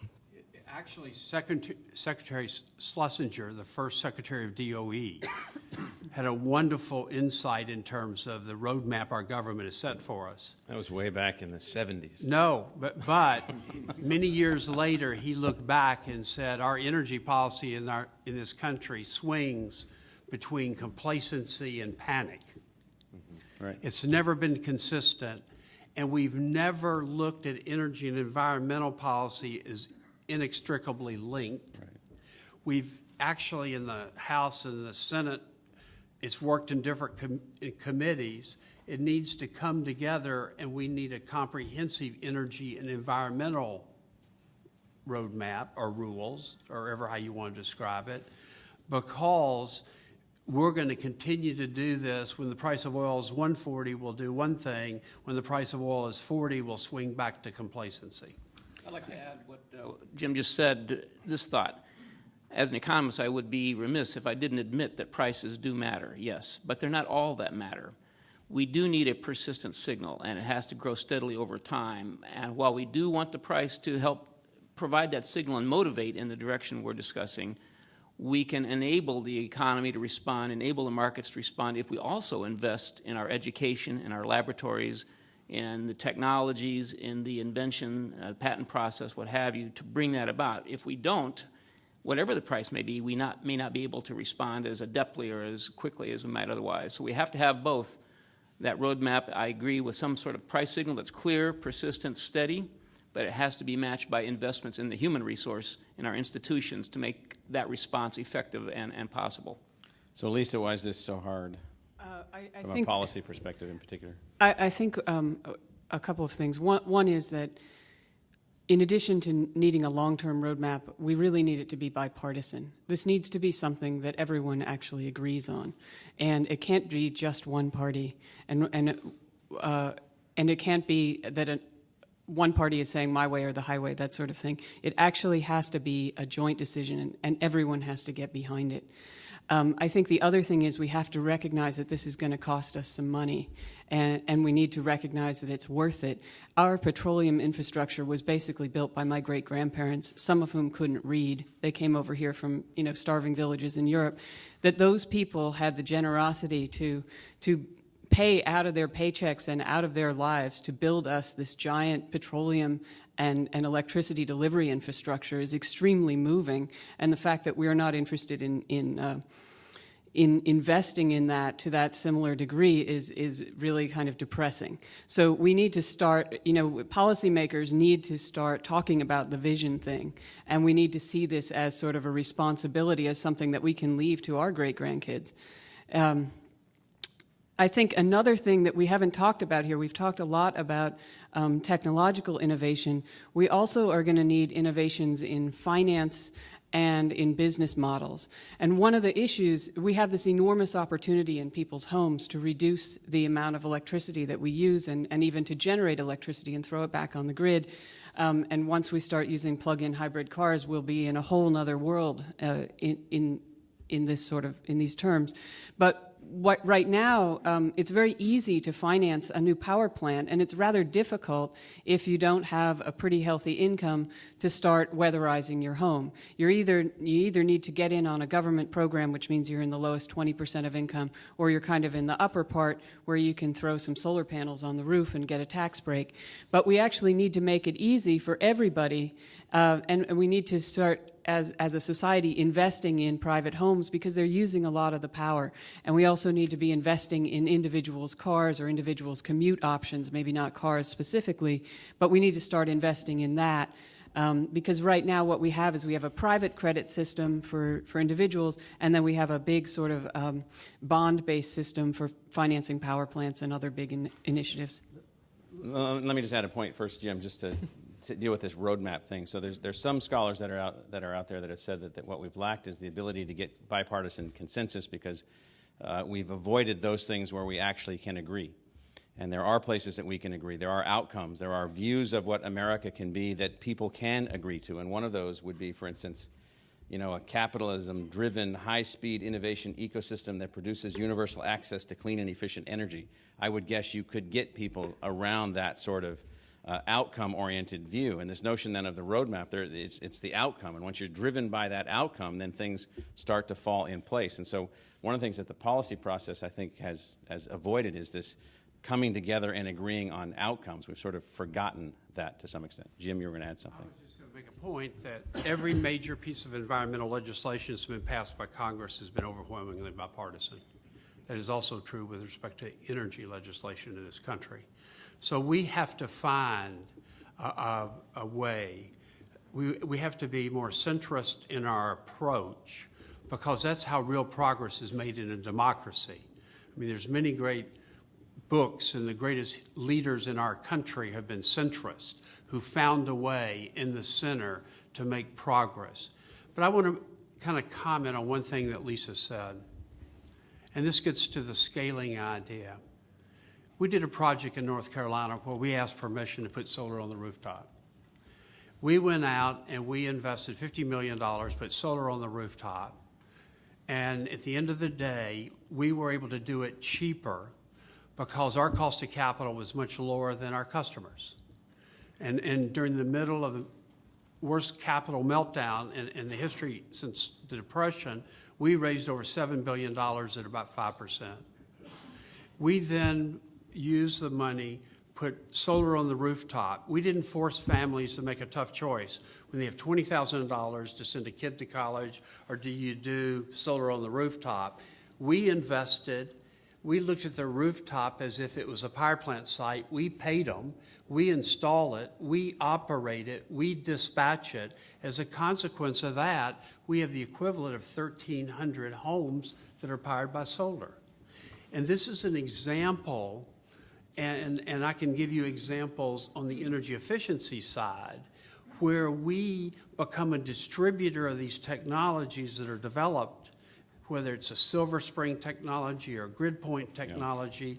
S7: Actually, Secretary Schlesinger, the first Secretary of DOE, had a wonderful insight in terms of the roadmap our government has set for us.
S1: That was way back in the 70s.
S7: No, but many years later, he looked back and said our energy policy in this country swings between complacency and panic.
S1: Mm-hmm. Right.
S7: It's never been consistent, and we've never looked at energy and environmental policy as inextricably linked. Right. We've actually, in the House and the Senate, it's worked in different committees. It needs to come together, and we need a comprehensive energy and environmental roadmap or rules, or ever how you want to describe it, because we're going to continue to do this. When the price of oil is $140, we'll do one thing. When the price of oil is $40, we'll swing back to complacency.
S4: I'd like to add what Jim just said, this thought. As an economist, I would be remiss if I didn't admit that prices do matter, yes, but they're not all that matter. We do need a persistent signal, and it has to grow steadily over time. And while we do want the price to help provide that signal and motivate in the direction we're discussing, we can enable the economy to respond, enable the markets to respond if we also invest in our education, in our laboratories, in the technologies, in the invention, patent process, what have you, to bring that about. If we don't, whatever the price may be, we may not be able to respond as adeptly or as quickly as we might otherwise. So we have to have both. That roadmap, I agree, with some sort of price signal that's clear, persistent, steady, but it has to be matched by investments in the human resource in our institutions to make that response effective and possible.
S1: So, Lisa, why is this so hard from a policy perspective in particular?
S5: I think a couple of things. One is that in addition to needing a long-term roadmap, we really need it to be bipartisan. This needs to be something that everyone actually agrees on, and it can't be just one party, and it can't be that one party is saying my way or the highway, that sort of thing. It actually has to be a joint decision, and everyone has to get behind it. I think the other thing is we have to recognize that this is going to cost us some money, and we need to recognize that it's worth it. Our petroleum infrastructure was basically built by my great-grandparents, some of whom couldn't read. They came over here from, starving villages in Europe. That those people had the generosity to pay out of their paychecks and out of their lives to build us this giant petroleum and electricity delivery infrastructure is extremely moving, and the fact that we're not interested in investing in that to that similar degree is really kind of depressing. So we need to start, policymakers need to start talking about the vision thing, and we need to see this as sort of a responsibility, as something that we can leave to our great-grandkids. I think another thing that we haven't talked about here, we've talked a lot about technological innovation. We also are going to need innovations in finance and in business models. And one of the issues, we have this enormous opportunity in people's homes to reduce the amount of electricity that we use and even to generate electricity and throw it back on the grid. And once we start using plug-in hybrid cars, we'll be in a whole nother world in these terms. But right now, it's very easy to finance a new power plant, and it's rather difficult if you don't have a pretty healthy income to start weatherizing your home. You either need to get in on a government program, which means you're in the lowest 20% of income, or you're kind of in the upper part where you can throw some solar panels on the roof and get a tax break. But we actually need to make it easy for everybody, and we need to start as a society investing in private homes because they're using a lot of the power. And we also need to be investing in individuals' cars or individuals' commute options, maybe not cars specifically, but we need to start investing in that. Because right now what we have is we have a private credit system for individuals, and then we have a big sort of bond-based system for financing power plants and other big initiatives.
S1: Let me just add a point first, Jim, just to deal with this roadmap thing. So there's some scholars that are out there that have said that what we've lacked is the ability to get bipartisan consensus because we've avoided those things where we actually can agree. And there are places that we can agree. There are outcomes. There are views of what America can be that people can agree to. And one of those would be, for instance, a capitalism-driven, high-speed innovation ecosystem that produces universal access to clean and efficient energy. I would guess you could get people around that sort of outcome-oriented view. And this notion then of the roadmap, it's the outcome. And once you're driven by that outcome, then things start to fall in place. And so one of the things that the policy process, I think, has avoided is this coming together and agreeing on outcomes. We've sort of forgotten that to some extent. Jim, you were going to add something.
S7: I was just going to make a point that every major piece of environmental legislation that's been passed by Congress has been overwhelmingly bipartisan. That is also true with respect to energy legislation in this country. So we have to find a way. We have to be more centrist in our approach because that's how real progress is made in a democracy. I mean, there's many great books, and the greatest leaders in our country have been centrist, who found a way in the center to make progress. But I want to kind of comment on one thing that Lisa said, and this gets to the scaling idea. We did a project in North Carolina where we asked permission to put solar on the rooftop. We went out and we invested $50 million, put solar on the rooftop, and at the end of the day, we were able to do it cheaper because our cost of capital was much lower than our customers. And during the middle of the worst capital meltdown in the history since the Depression, we raised over $7 billion at about 5%. We then used the money, put solar on the rooftop. We didn't force families to make a tough choice. When they have $20,000 to send a kid to college, or do you do solar on the rooftop? We invested. We looked at the rooftop as if it was a power plant site. We paid them. We install it. We operate it. We dispatch it. As a consequence of that, we have the equivalent of 1,300 homes that are powered by solar. And this is an example, and I can give you examples on the energy efficiency side, where we become a distributor of these technologies that are developed, whether it's a Silver Spring technology or grid point technology,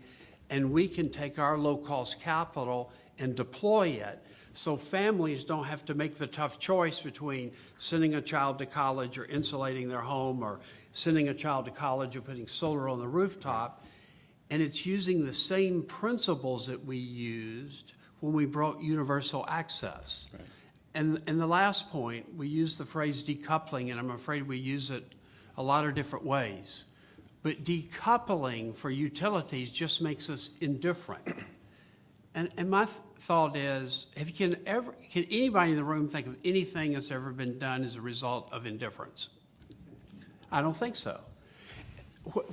S7: and we can take our low-cost capital and deploy it so families don't have to make the tough choice between sending a child to college or insulating their home, or sending a child to college or putting solar on the rooftop. And it's using the same principles that we used when we brought universal access.
S1: Right.
S7: And the last point, we use the phrase decoupling, and I'm afraid we use it a lot of different ways. But decoupling for utilities just makes us indifferent. And my thought is, can anybody in the room think of anything that's ever been done as a result of indifference? I don't think so.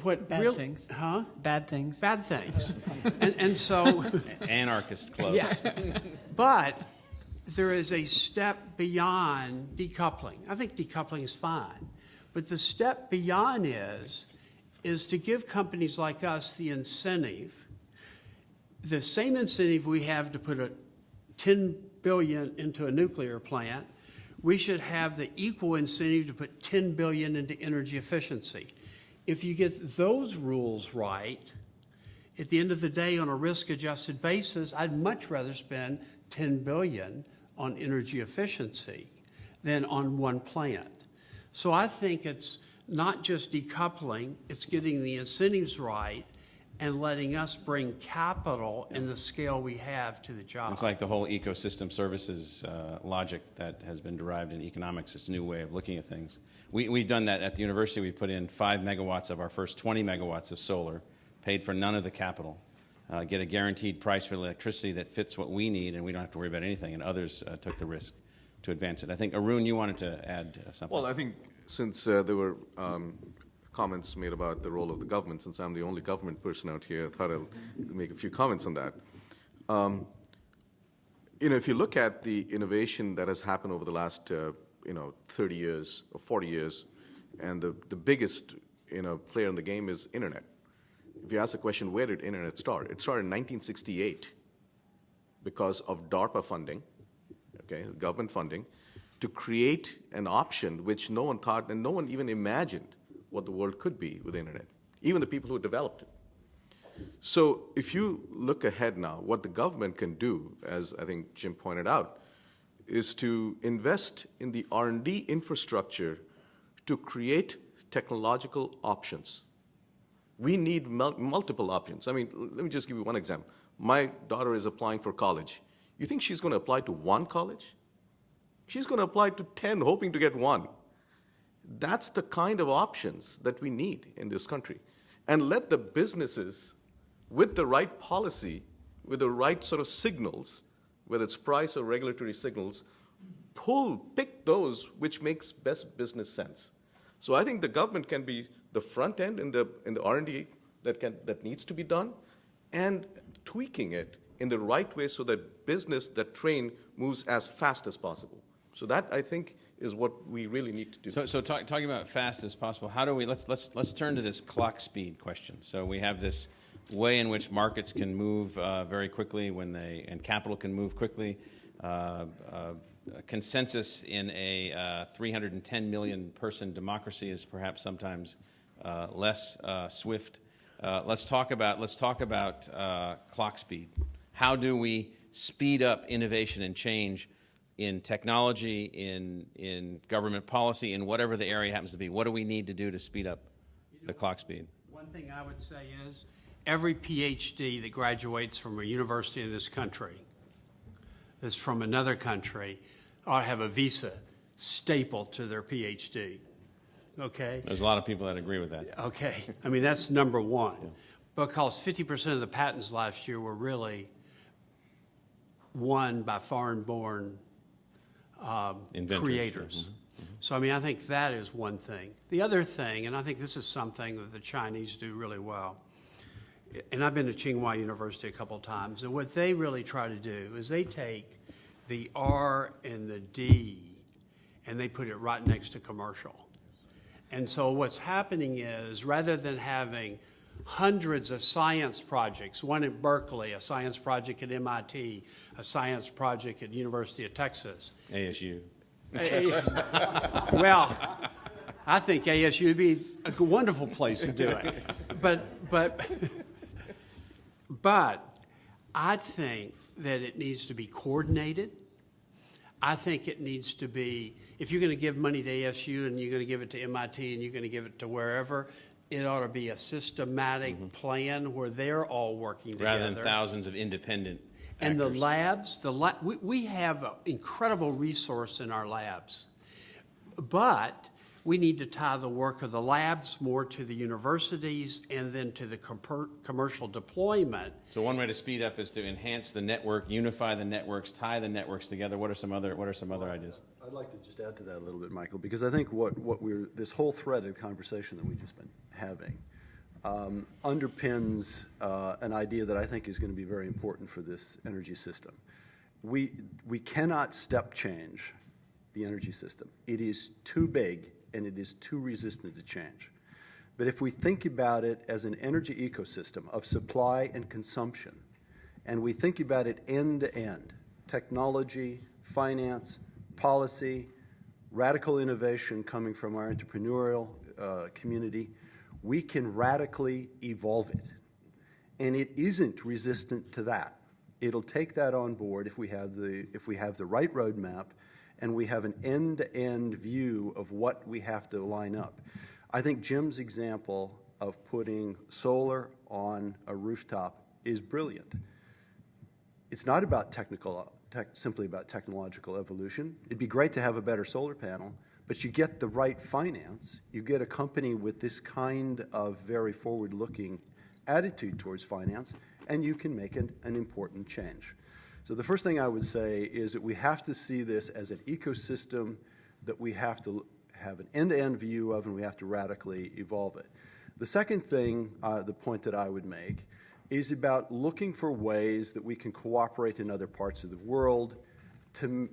S5: Bad things.
S7: Huh?
S5: Bad things.
S7: Bad things. and so...
S1: Anarchist clubs.
S7: Yeah. But there is a step beyond decoupling. I think decoupling is fine. But the step beyond is to give companies like us the incentive, the same incentive we have to put $10 billion into a nuclear plant, we should have the equal incentive to put $10 billion into energy efficiency. If you get those rules right, at the end of the day, on a risk-adjusted basis, I'd much rather spend $10 billion on energy efficiency than on one plant. So I think it's not just decoupling, it's getting the incentives right and letting us bring capital in the scale we have to the job.
S1: It's like the whole ecosystem services logic that has been derived in economics. It's a new way of looking at things. We've done that at the university. We put in 5 megawatts of our first 20 megawatts of solar, paid for none of the capital, get a guaranteed price for electricity that fits what we need, and we don't have to worry about anything, and others took the risk to advance it. I think, Arun, you wanted to add something.
S6: Well, I think since there were comments made about the role of the government, since I'm the only government person out here, I thought I'll make a few comments on that. If you look at the innovation that has happened over the last 30 years or 40 years, and the biggest player in the game is internet. If you ask the question, where did internet start? It started in 1968 because of DARPA funding, government funding, to create an option which no one thought and no one even imagined what the world could be with the internet, even the people who developed it. So if you look ahead now, what the government can do, as I think Jim pointed out, is to invest in the R&D infrastructure to create technological options. We need multiple options. I mean, let me just give you one example. My daughter is applying for college. You think she's going to apply to one college? She's going to apply to 10, hoping to get one. That's the kind of options that we need in this country. And let the businesses, with the right policy, with the right sort of signals, whether it's price or regulatory signals, pick those which makes best business sense. So I think the government can be the front end in the R&D that needs to be done, and tweaking it in the right way so that business, that train, moves as fast as possible. So that, I think, is what we really need to do.
S1: So talking about fast as possible, how do we, let's turn to this clock speed question. So we have this way in which markets can move very quickly and capital can move quickly. Consensus in a 310 million person democracy is perhaps sometimes less swift. Let's talk about clock speed. How do we speed up innovation and change in technology, in government policy, in whatever the area happens to be? What do we need to do to speed up the clock speed?
S7: One thing I would say is every PhD that graduates from a university in this country that's from another country ought to have a visa stapled to their PhD. Okay?
S1: There's a lot of people that agree with that.
S7: Okay. I mean, that's number one. Yeah. Because 50% of the patents last year were really won by foreign-born creators. Mm-hmm. So, I mean, I think that is one thing. The other thing, and I think this is something that the Chinese do really well, and I've been to Tsinghua University a couple of times, and what they really try to do is they take the R and the D and they put it right next to commercial. And so what's happening is, rather than having hundreds of science projects, one at Berkeley, a science project at MIT, a science project at University of Texas.
S1: ASU.
S7: Well, I think ASU would be a wonderful place to do it. But I think that it needs to be coordinated. I think it needs to be, if you're going to give money to ASU and you're going to give it to MIT and you're going to give it to wherever, it ought to be a systematic plan where they're all working together.
S1: Rather than thousands of independent
S7: And
S1: actors.
S7: the labs, we have an incredible resource in our labs, but we need to tie the work of the labs more to the universities and then to the commercial deployment.
S1: So one way to speed up is to enhance the network, unify the networks, tie the networks together. What are some other ideas?
S3: I'd like to just add to that a little bit, Michael, because I think this whole thread of the conversation that we've just been having underpins an idea that I think is going to be very important for this energy system. We cannot step change the energy system. It is too big and it is too resistant to change. But if we think about it as an energy ecosystem of supply and consumption, and we think about it end to end, technology, finance, policy, radical innovation coming from our entrepreneurial community, we can radically evolve it. And it isn't resistant to that. It'll take that on board if we have the right roadmap and we have an end-to-end view of what we have to line up. I think Jim's example of putting solar on a rooftop is brilliant. It's not about simply about technological evolution. It'd be great to have a better solar panel, but you get the right finance, you get a company with this kind of very forward-looking attitude towards finance, and you can make an important change. So the first thing I would say is that we have to see this as an ecosystem that we have to have an end-to-end view of, and we have to radically evolve it. The second thing, the point that I would make, is about looking for ways that we can cooperate in other parts of the world to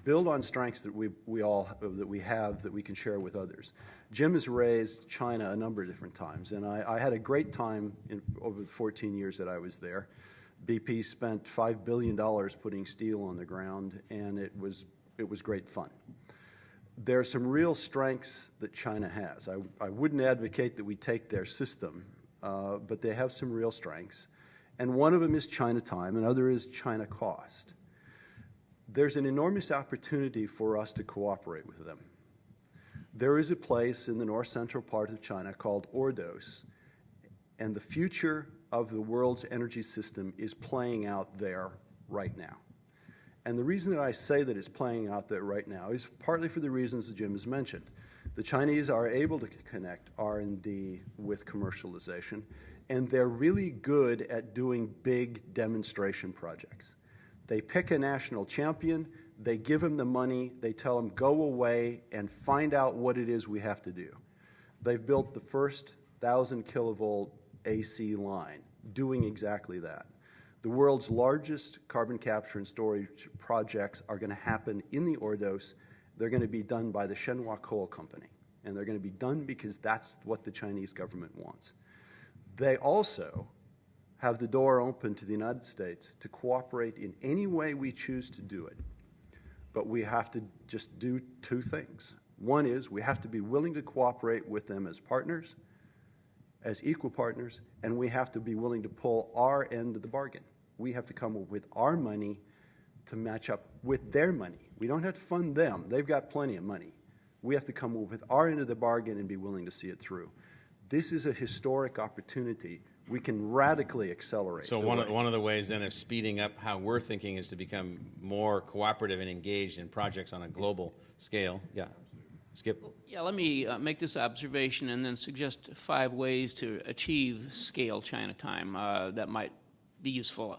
S3: build on strengths that we have that we can share with others. Jim has raised China a number of different times, and I had a great time over the 14 years that I was there. BP spent $5 billion putting steel on the ground, and it was great fun. There are some real strengths that China has. I wouldn't advocate that we take their system, but they have some real strengths. And one of them is China time, and another is China cost. There's an enormous opportunity for us to cooperate with them. There is a place in the north-central part of China called Ordos, and the future of the world's energy system is playing out there right now. And the reason that I say that it's playing out there right now is partly for the reasons that Jim has mentioned. The Chinese are able to connect R&D with commercialization, and they're really good at doing big demonstration projects. They pick a national champion, they give him the money, they tell him, go away and find out what it is we have to do. They've built the first 1,000 kilovolt AC line, doing exactly that. The world's largest carbon capture and storage projects are going to happen in the Ordos. They're going to be done by the Shenhua Coal Company, and they're going to be done because that's what the Chinese government wants. They also have the door open to the United States to cooperate in any way we choose to do it. But we have to just do two things. One is we have to be willing to cooperate with them as partners, as equal partners, and we have to be willing to pull our end of the bargain. We have to come up with our money to match up with their money. We don't have to fund them. They've got plenty of money. We have to come up with our end of the bargain and be willing to see it through. This is a historic opportunity. We can radically accelerate.
S1: So one of the ways then of speeding up how we're thinking is to become more cooperative and engaged in projects on a global scale. Yeah. Skip.
S4: Yeah, let me make this observation and then suggest 5 ways to achieve scale China time that might be useful.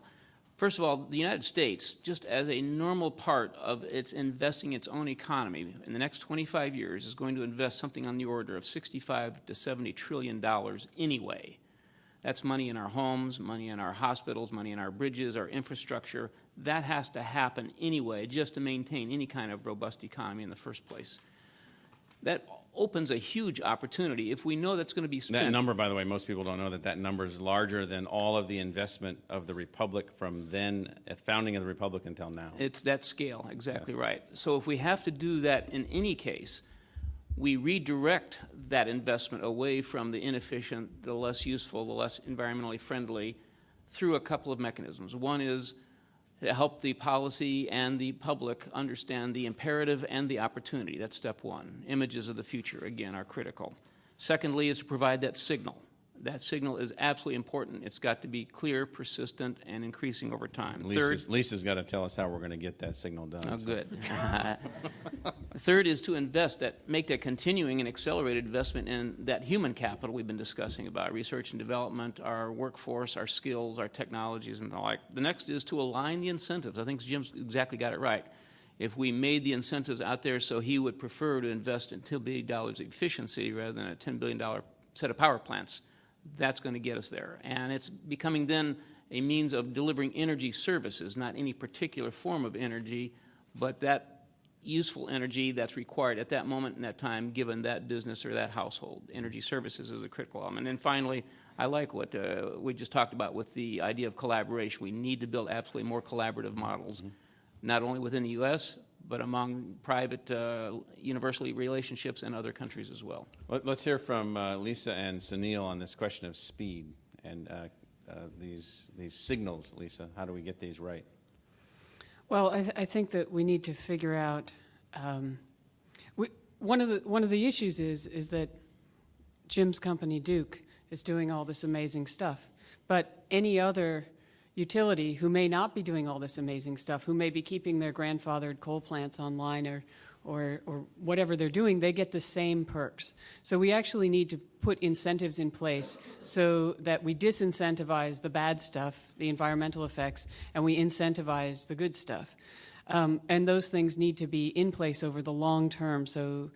S4: First of all, the United States, just as a normal part of its investing its own economy, in the next 25 years is going to invest something on the order of $65 to $70 trillion anyway. That's money in our homes, money in our hospitals, money in our bridges, our infrastructure. That has to happen anyway just to maintain any kind of robust economy in the first place. that opens a huge opportunity if we know that's going to be spent.
S1: That number, by the way, most people don't know that number is larger than all of the investment of the Republic from then, founding of the Republic until now.
S4: It's that scale, exactly right. So if we have to do that in any case, we redirect that investment away from the inefficient, the less useful, the less environmentally friendly through a couple of mechanisms. One is to help the policy and the public understand the imperative and the opportunity. That's step one. Images of the future, again, are critical. Secondly is to provide that signal. That signal is absolutely important. It's got to be clear, persistent, and increasing over time.
S1: Lisa's got to tell us how we're going to get that signal done.
S4: Oh, good. Third is to make that continuing and accelerated investment in that human capital we've been discussing about, research and development, our workforce, our skills, our technologies, and the like. The next is to align the incentives. I think Jim's exactly got it right. If we made the incentives out there so he would prefer to invest in $2 billion of efficiency rather than a $10 billion set of power plants, that's going to get us there. And it's becoming then a means of delivering energy services, not any particular form of energy, but that useful energy that's required at that moment in that time given that business or that household. Energy services is a critical element. And finally, I like what we just talked about with the idea of collaboration. We need to build absolutely more collaborative models, not only within the U.S., but among private university relationships and other countries as well.
S1: Let's hear from Lisa and Sunil on this question of speed and these signals, Lisa. How do we get these right?
S5: Well, I think that we need to figure out. One of the issues is that Jim's company, Duke, is doing all this amazing stuff, but any other utility who may not be doing all this amazing stuff, who may be keeping their grandfathered coal plants online or whatever they're doing, they get the same perks. So we actually need to put incentives in place so that we disincentivize the bad stuff, the environmental effects, and we incentivize the good stuff. And those things need to be in place over the long term. So,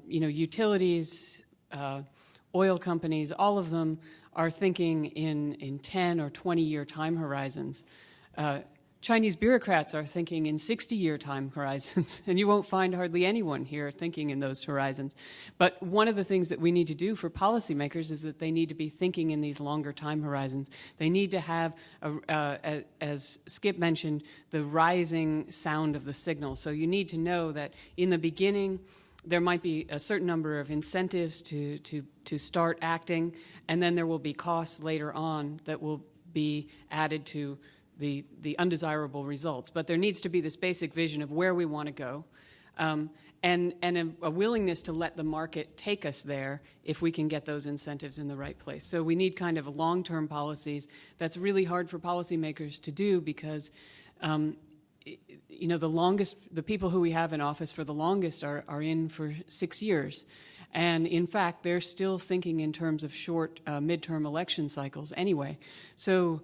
S5: utilities, oil companies, all of them are thinking in 10 or 20-year time horizons. Chinese bureaucrats are thinking in 60-year time horizons, and you won't find hardly anyone here thinking in those horizons. But one of the things that we need to do for policymakers is that they need to be thinking in these longer time horizons. They need to have, as Skip mentioned, the rising sound of the signal. So you need to know that in the beginning, there might be a certain number of incentives to start acting, and then there will be costs later on that will be added to the undesirable results. But there needs to be this basic vision of where we want to go, and a willingness to let the market take us there if we can get those incentives in the right place. So we need kind of long-term policies. That's really hard for policymakers to do because the people who we have in office for the longest are in for 6 years. And in fact, they're still thinking in terms of short midterm election cycles anyway. So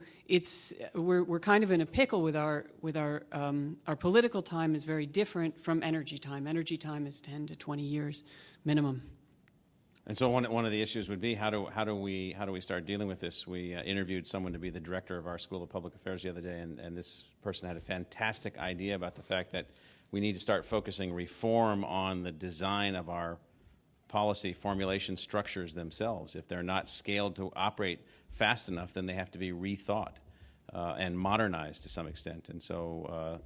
S5: we're kind of in a pickle with our political time is very different from energy time. Energy time is 10 to 20 years minimum.
S1: And so one of the issues would be how do we start dealing with this? We interviewed someone to be the director of our School of Public Affairs the other day, and this person had a fantastic idea about the fact that we need to start focusing reform on the design of our policy formulation structures themselves. If they're not scaled to operate fast enough, then they have to be rethought and modernized to some extent. And so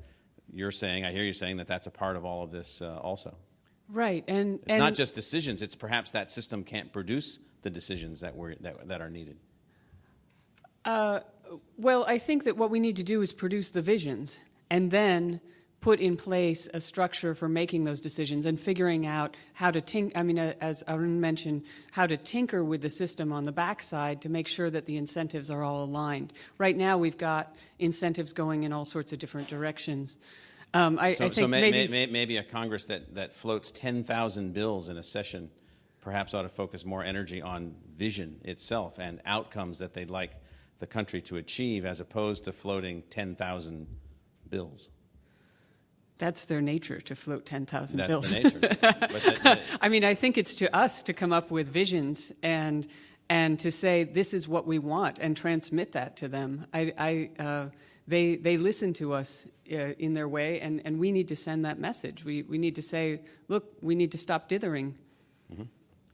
S1: I hear you saying that that's a part of all of this also.
S5: Right, and
S1: it's not just decisions. It's perhaps that system can't produce the decisions that are needed.
S5: Well, I think that what we need to do is produce the visions and then put in place a structure for making those decisions and figuring out how to as Arun mentioned, how to tinker with the system on the backside to make sure that the incentives are all aligned. Right now, we've got incentives going in all sorts of different directions. I think
S1: maybe a Congress that floats 10,000 bills in a session perhaps ought to focus more energy on vision itself and outcomes that they'd like the country to achieve as opposed to floating 10,000 bills.
S5: That's their nature, to float 10,000 bills.
S1: That's the nature.
S5: I think it's to us to come up with visions and and to say this is what we want and transmit that to them. They listen to us in their way, and we need to send that message. We need to say, look, we need to stop dithering.
S1: Mm-hmm.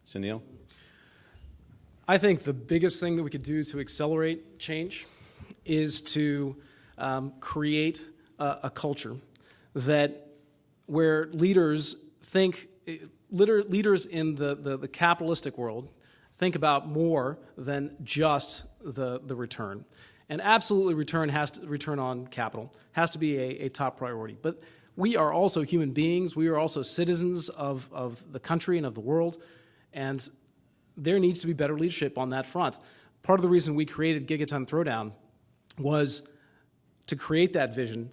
S1: Sunil?
S2: I think the biggest thing that we could do to accelerate change is to create a culture where leaders think, leaders in the capitalistic world think about more than just the return. And absolutely return on capital has to be a top priority. But we are also human beings. We are also citizens of the country and of the world. And there needs to be better leadership on that front. Part of the reason we created Gigaton Throwdown was to create that vision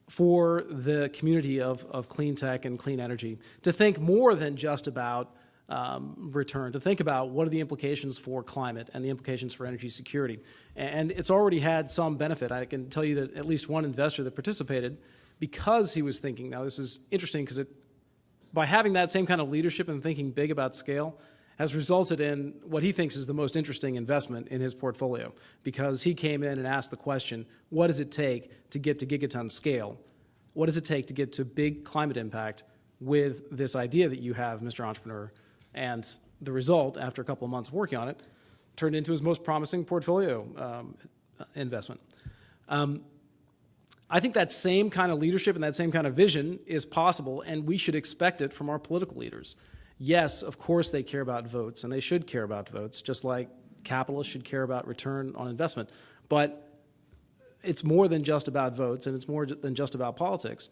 S2: for the community of clean tech and clean energy, to think more than just about return, to think about what are the implications for climate and the implications for energy security. And it's already had some benefit. I can tell you that at least one investor that participated, because he was thinking, now this is interesting because by having that same kind of leadership and thinking big about scale, has resulted in what he thinks is the most interesting investment in his portfolio, because he came in and asked the question, what does it take to get to gigaton scale? What does it take to get to big climate impact with this idea that you have, Mr. Entrepreneur? And the result, after a couple of months of working on it, turned into his most promising portfolio investment. I think that same kind of leadership and that same kind of vision is possible, and we should expect it from our political leaders. Yes, of course they care about votes, and they should care about votes, just like capitalists should care about return on investment. But it's more than just about votes, and it's more than just about politics.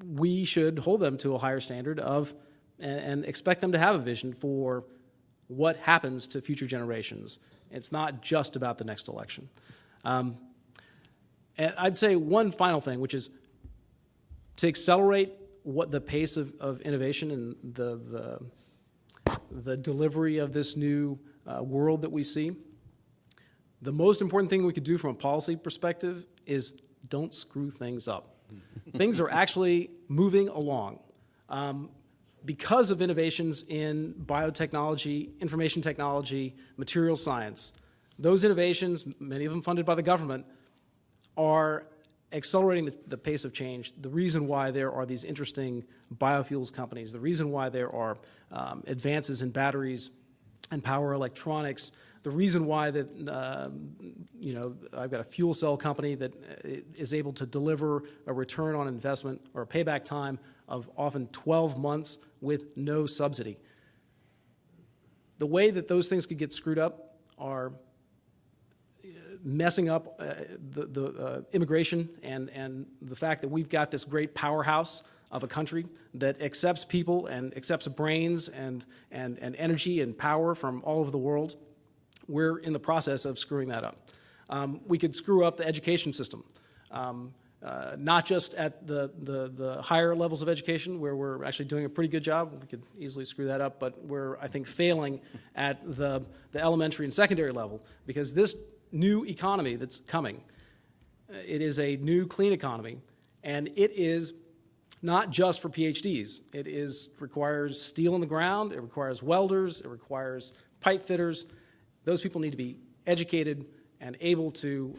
S2: We should hold them to a higher standard and expect them to have a vision for what happens to future generations. It's not just about the next election. And I'd say one final thing, which is to accelerate what the pace of innovation and the delivery of this new world that we see. The most important thing we could do from a policy perspective is don't screw things up. Things are actually moving along. Because of innovations in biotechnology, information technology, material science, those innovations, many of them funded by the government, are accelerating the pace of change. The reason why there are these interesting biofuels companies, the reason why there are advances in batteries and power electronics, the reason why that I've got a fuel cell company that is able to deliver a return on investment or a payback time of often 12 months with no subsidy. The way that those things could get screwed up are messing up the immigration and the fact that we've got this great powerhouse of a country that accepts people and accepts brains and energy and power from all over the world. We're in the process of screwing that up. We could screw up the education system, not just at the higher levels of education where we're actually doing a pretty good job. We could easily screw that up, but we're, I think, failing at the elementary and secondary level, because this new economy that's coming, it is a new clean economy, and it is not just for PhDs. It requires steel in the ground, it requires welders, it requires pipe fitters. Those people need to be educated and able to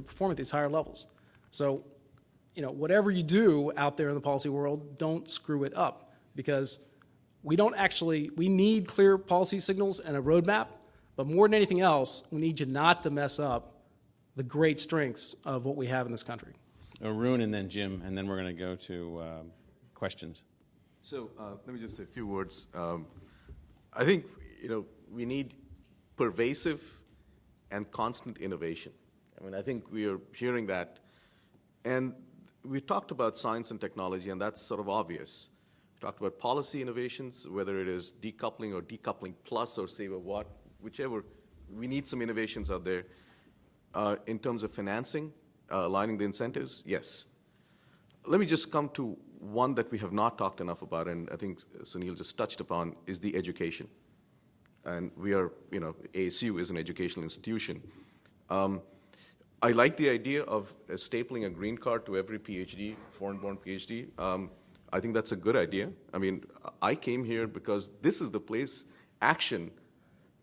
S2: perform at these higher levels. So, whatever you do out there in the policy world, don't screw it up, because we need clear policy signals and a roadmap, but more than anything else, we need you not to mess up the great strengths of what we have in this country.
S1: Arun and then Jim, and then we're going to go to questions.
S6: So let me just say a few words. I think we need pervasive and constant innovation. I mean, I think we are hearing that, and we talked about science and technology, and that's sort of obvious. We talked about policy innovations, whether it is decoupling or decoupling plus or save a watt, whichever. We need some innovations out there. In terms of financing, aligning the incentives, yes. Let me just come to one that we have not talked enough about, and I think Sunil just touched upon, is the education. And we are, ASU is an educational institution. I like the idea of stapling a green card to every PhD, foreign-born PhD. I think that's a good idea. I mean, I came here because this is the place, action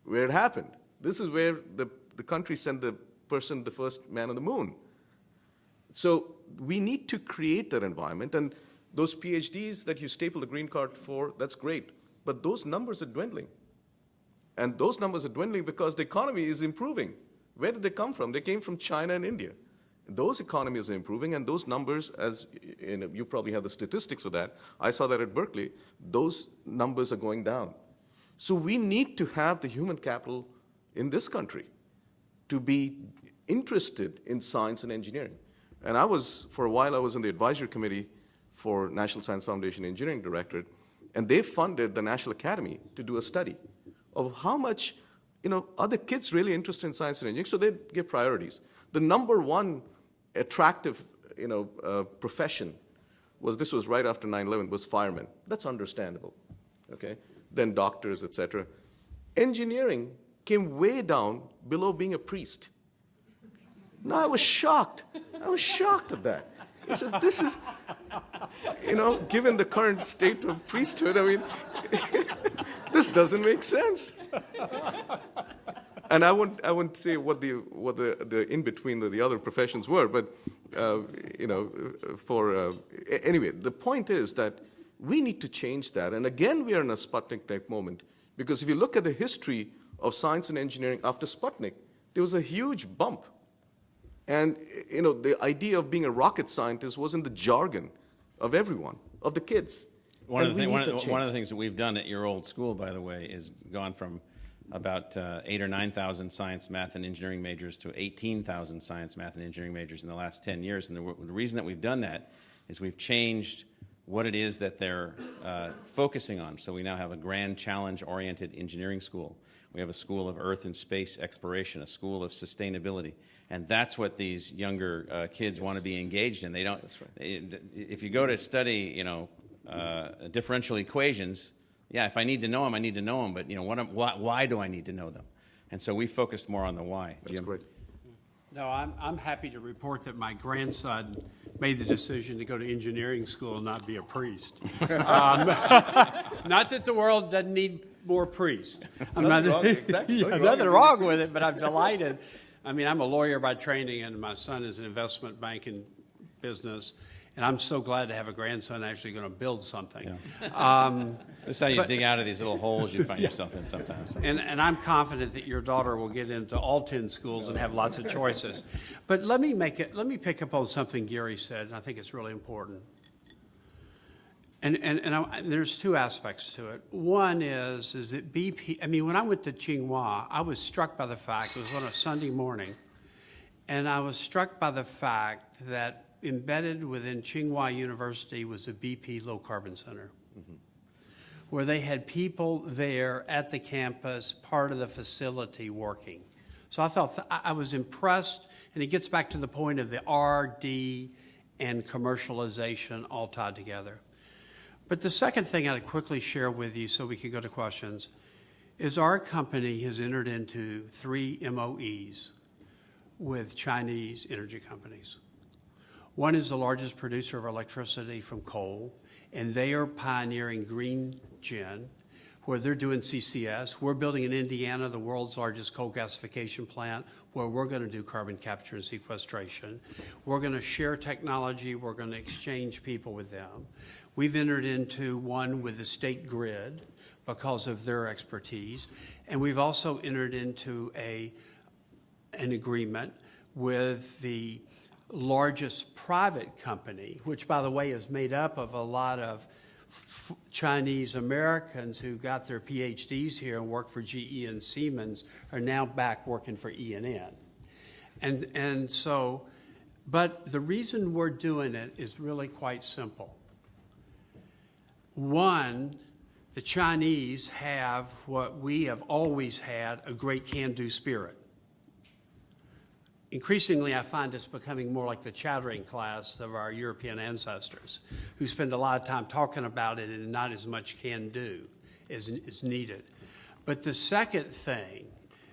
S6: where it happened. This is where the country sent the first man on the moon. So we need to create that environment, and those PhDs that you staple the green card for, that's great, but those numbers are dwindling. And those numbers are dwindling because the economy is improving. Where did they come from? They came from China and India. Those economies are improving, and those numbers, as you probably have the statistics for that, I saw that at Berkeley, those numbers are going down. So we need to have the human capital in this country to be interested in science and engineering. And for a while, I was in the advisory committee for National Science Foundation Engineering Directorate, and they funded the National Academy to do a study of how much, are the kids really interested in science and engineering? So they give priorities. The number one attractive, profession this was right after 9/11, was firemen. That's understandable, okay? Then doctors, et cetera. Engineering came way down below being a priest. No, I was shocked. I was shocked at that. I said, this is, given the current state of priesthood, I mean, this doesn't make sense. And I wouldn't say what the in between the other professions were, but anyway, the point is that we need to change that. And again, we are in a Sputnik-type moment, because if you look at the history of science and engineering after Sputnik, there was a huge bump. And the idea of being a rocket scientist was in the jargon of everyone, of the kids.
S1: One of the things that we've done at your old school, by the way, is gone from about 8,000 or 9,000 science, math, and engineering majors to 18,000 science, math, and engineering majors in the last 10 years. And the reason that we've done that is we've changed what it is that they're focusing on. So we now have a grand challenge-oriented engineering school. We have a school of earth and space exploration, a school of sustainability. And that's what these younger kids want to be engaged in. They don't. That's right. If you go to study, differential equations, yeah, if I need to know them, I need to know them. But why do I need to know them? And so we focused more on the why.
S6: That's great.
S7: No, I'm happy to report that my grandson made the decision to go to engineering school and not be a priest. Not that the world doesn't need more priests. Nothing wrong with it, but I'm delighted. I mean, I'm a lawyer by training, and my son is an investment banking business, and I'm so glad to have a grandson actually going to build something.
S1: Yeah. This is how you dig out of these little holes you find yourself in sometimes.
S7: And I'm confident that your daughter will get into all 10 schools and have lots of choices. But let me pick up on something Gary said, and I think it's really important. And there's two aspects to it. One is that BP, I mean, when I went to Tsinghua, I was struck by the fact, it was on a Sunday morning, and I was struck by the fact that embedded within Tsinghua University was a BP Low Carbon Center, where they had people there at the campus, part of the facility working. So I thought, I was impressed, and it gets back to the point of the R&D and commercialization all tied together. But the second thing I'd quickly share with you so we can go to questions is our company has entered into 3 MOEs with Chinese energy companies. One is the largest producer of electricity from coal, and they are pioneering green gen, where they're doing CCS. We're building in Indiana the world's largest coal gasification plant, where we're going to do carbon capture and sequestration. We're going to share technology. We're going to exchange people with them. We've entered into one with the state grid because of their expertise, and we've also entered into an agreement with the largest private company, which, by the way, is made up of a lot of Chinese Americans who got their PhDs here and work for GE and Siemens are now back working for E&N. And so, but the reason we're doing it is really quite simple. One, the Chinese have what we have always had, a great can-do spirit. Increasingly, I find it's becoming more like the chattering class of our European ancestors, who spend a lot of time talking about it and not as much can do as is needed. But the second thing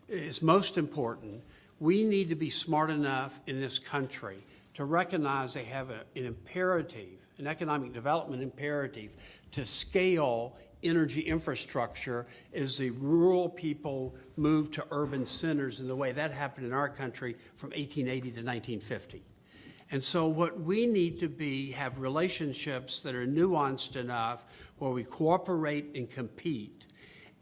S7: is most important. We need to be smart enough in this country to recognize they have an imperative, an economic development imperative, to scale energy infrastructure as the rural people moved to urban centers in the way that happened in our country from 1880 to 1950. And so what we need to have relationships that are nuanced enough where we cooperate and compete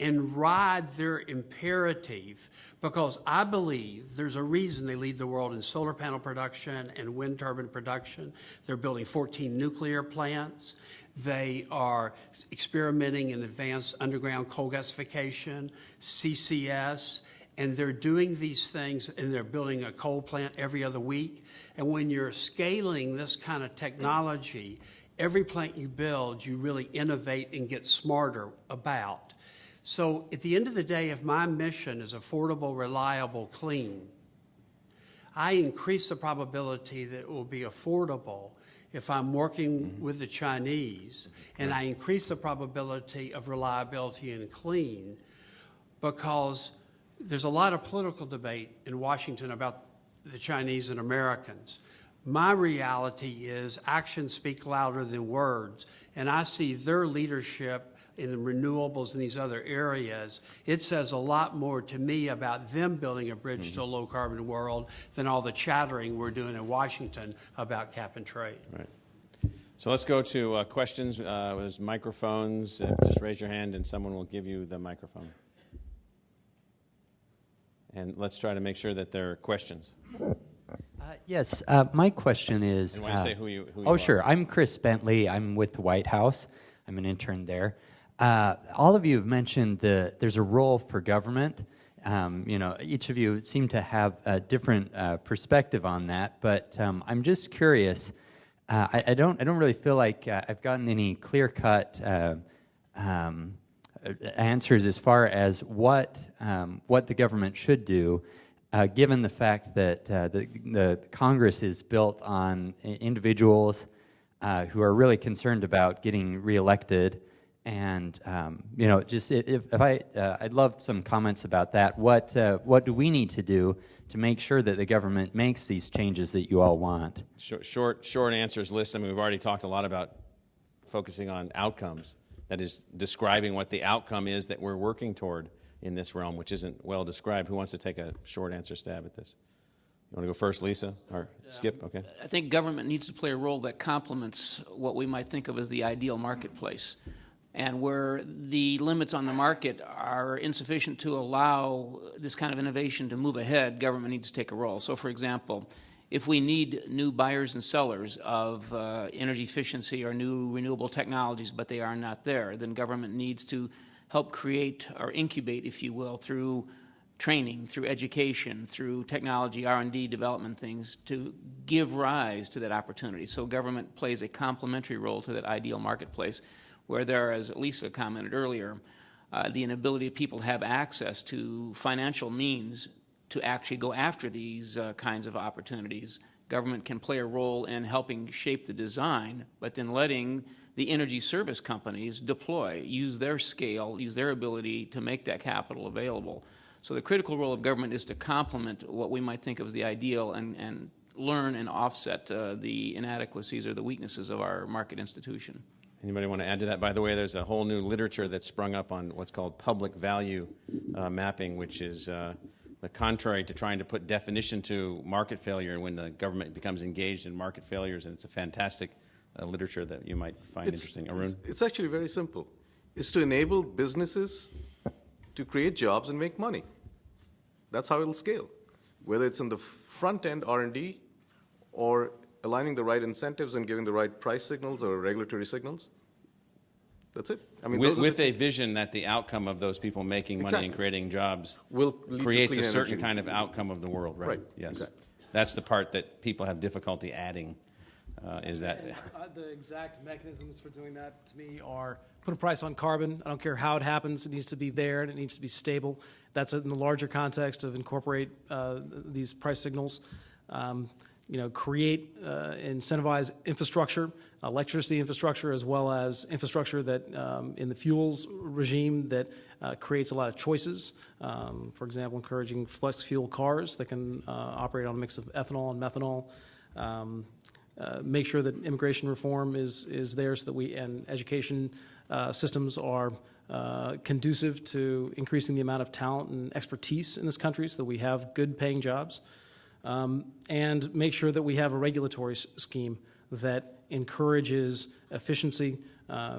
S7: and ride their imperative, because I believe there's a reason they lead the world in solar panel production and wind turbine production. They're building 14 nuclear plants. They are experimenting in advanced underground coal gasification, CCS, and they're doing these things, and they're building a coal plant every other week. And when you're scaling this kind of technology, every plant you build, you really innovate and get smarter about. So at the end of the day, if my mission is affordable, reliable, clean, I increase the probability that it will be affordable if I'm working with the Chinese, and I increase the probability of reliability and clean, because there's a lot of political debate in Washington about the Chinese and Americans. My reality is actions speak louder than words, and I see their leadership in the renewables and these other areas. It says a lot more to me about them building a bridge to a low-carbon world than all the chattering we're doing in Washington about cap and trade.
S1: Right. So let's go to questions. There's microphones. Just raise your hand and someone will give you the microphone. And let's try to make sure that there are questions.
S8: Yes, my question is...
S1: And why don't you say who you
S8: Oh,
S1: are.
S8: sure. I'm Chris Bentley. I'm with the White House. I'm an intern there. All of you have mentioned there's a role for government. Each of you seem to have a different perspective on that, but I'm just curious. I don't really feel like I've gotten any clear-cut answers as far as what the government should do, given the fact that the Congress is built on individuals who are really concerned about getting reelected. And I'd love some comments about that. What do we need to do to make sure that the government makes these changes that you all want?
S1: Short answers list. I mean, we've already talked a lot about focusing on outcomes. That is describing what the outcome is that we're working toward in this realm, which isn't well described. Who wants to take a short answer stab at this? You want to go first, Lisa, or Skip? Okay.
S4: I think government needs to play a role that complements what we might think of as the ideal marketplace. And where the limits on the market are insufficient to allow this kind of innovation to move ahead, government needs to take a role. So, for example, if we need new buyers and sellers of energy efficiency or new renewable technologies, but they are not there, then government needs to help create or incubate, if you will, through training, through education, through technology, R&D development things to give rise to that opportunity. So government plays a complementary role to that ideal marketplace, where there, as Lisa commented earlier, the inability of people to have access to financial means to actually go after these kinds of opportunities. Government can play a role in helping shape the design, but then letting the energy service companies deploy, use their scale, use their ability to make that capital available. So the critical role of government is to complement what we might think of as the ideal and learn and offset the inadequacies or the weaknesses of our market institution.
S1: Anybody want to add to that? By the way, there's a whole new literature that's sprung up on what's called public value mapping, which is the contrary to trying to put definition to market failure when the government becomes engaged in market failures, and it's a fantastic literature that you might find interesting. Arun?
S6: It's actually very simple. It's to enable businesses to create jobs and make money. That's how it'll scale, whether it's in the front-end R&D or aligning the right incentives and giving the right price signals or regulatory signals. That's it. I mean,
S1: with a vision that the outcome of those people making money and creating jobs
S6: will lead
S1: creates
S6: to
S1: a
S6: clean
S1: certain
S6: energy.
S1: kind of outcome of the world, right?
S6: Right.
S1: Yes.
S6: Exactly.
S1: That's the part that people have difficulty adding. Is that
S2: the exact mechanisms for doing that to me are put a price on carbon. I don't care how it happens. It needs to be there and it needs to be stable. That's in the larger context of incorporate these price signals. Create, incentivize infrastructure, electricity infrastructure, as well as infrastructure that in the fuels regime that creates a lot of choices. For example, encouraging flex fuel cars that can operate on a mix of ethanol and methanol. Make sure that immigration reform is there so that and education systems are conducive to increasing the amount of talent and expertise in this country so that we have good paying jobs, and make sure that we have a regulatory scheme that encourages efficiency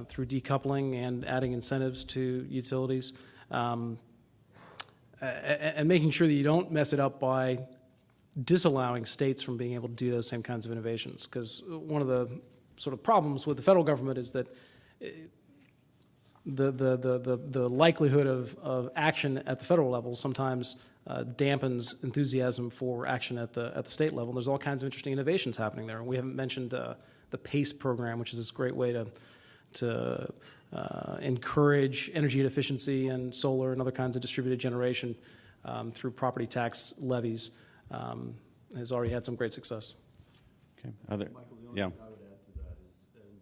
S2: through decoupling and adding incentives to utilities, and making sure that you don't mess it up by disallowing states from being able to do those same kinds of innovations. Because one of the sort of problems with the federal government is that the likelihood of action at the federal level sometimes dampens enthusiasm for action at the state level. There's all kinds of interesting innovations happening there. We haven't mentioned the PACE program, which is this great way to encourage energy efficiency and solar and other kinds of distributed generation through property tax levies. Has already had some great success.
S1: Okay. Other, yeah.
S3: I would add to that is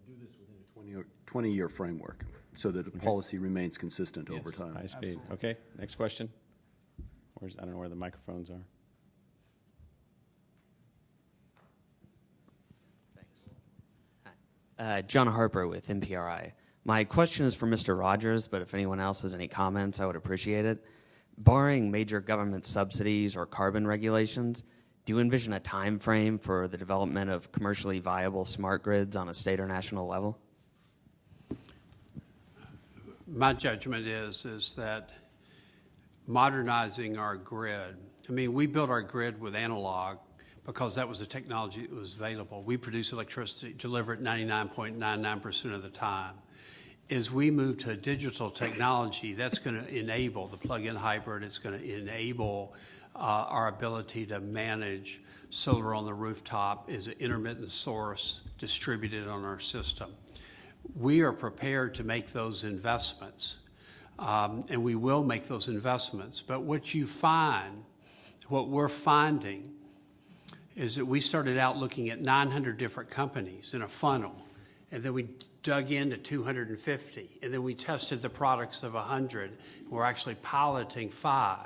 S3: do this within a 20-year framework so that the policy remains consistent over time.
S1: High speed. Okay. Next question. I don't know where the microphones are.
S9: Thanks. John Harper with NPRI. My question is for Mr. Rogers, but if anyone else has any comments, I would appreciate it. Barring major government subsidies or carbon regulations, do you envision a time frame for the development of commercially viable smart grids on a state or national level?
S7: My judgment is that modernizing our grid, I mean, we built our grid with analog because that was the technology that was available. We produce electricity, deliver it 99.99% of the time. As we move to a digital technology, that's going to enable the plug-in hybrid. It's going to enable our ability to manage solar on the rooftop as an intermittent source distributed on our system. We are prepared to make those investments, and we will make those investments. But what we're finding, is that we started out looking at 900 different companies in a funnel, and then we dug into 250, and then we tested the products of 100. We're actually piloting 5.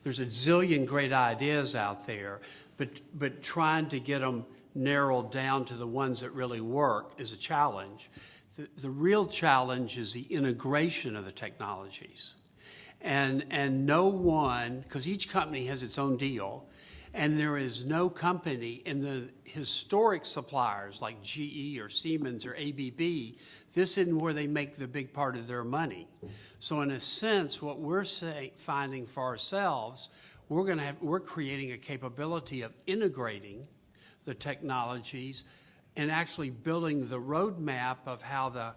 S7: There's a zillion great ideas out there, but trying to get them narrowed down to the ones that really work is a challenge. The real challenge is the integration of the technologies. And no one, because each company has its own deal, and there is no company in the historic suppliers like GE or Siemens or ABB, this isn't where they make the big part of their money. So in a sense, what we're finding for ourselves, we're creating a capability of integrating the technologies and actually building the roadmap of how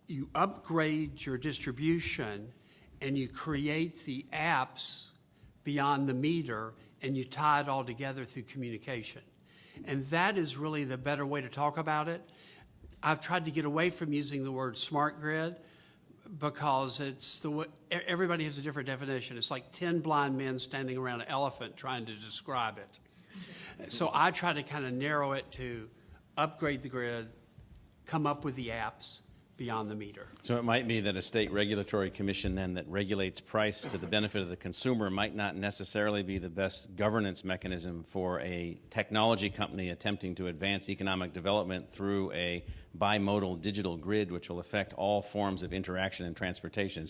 S7: you upgrade your distribution and you create the apps beyond the meter and you tie it all together through communication. And that is really the better way to talk about it. I've tried to get away from using the word smart grid because everybody has a different definition. It's like 10 blind men standing around an elephant trying to describe it. So I try to kind of narrow it to upgrade the grid, come up with the apps beyond the meter.
S1: So it might be that a state regulatory commission then that regulates price to the benefit of the consumer might not necessarily be the best governance mechanism for a technology company attempting to advance economic development through a bimodal digital grid, which will affect all forms of interaction and transportation.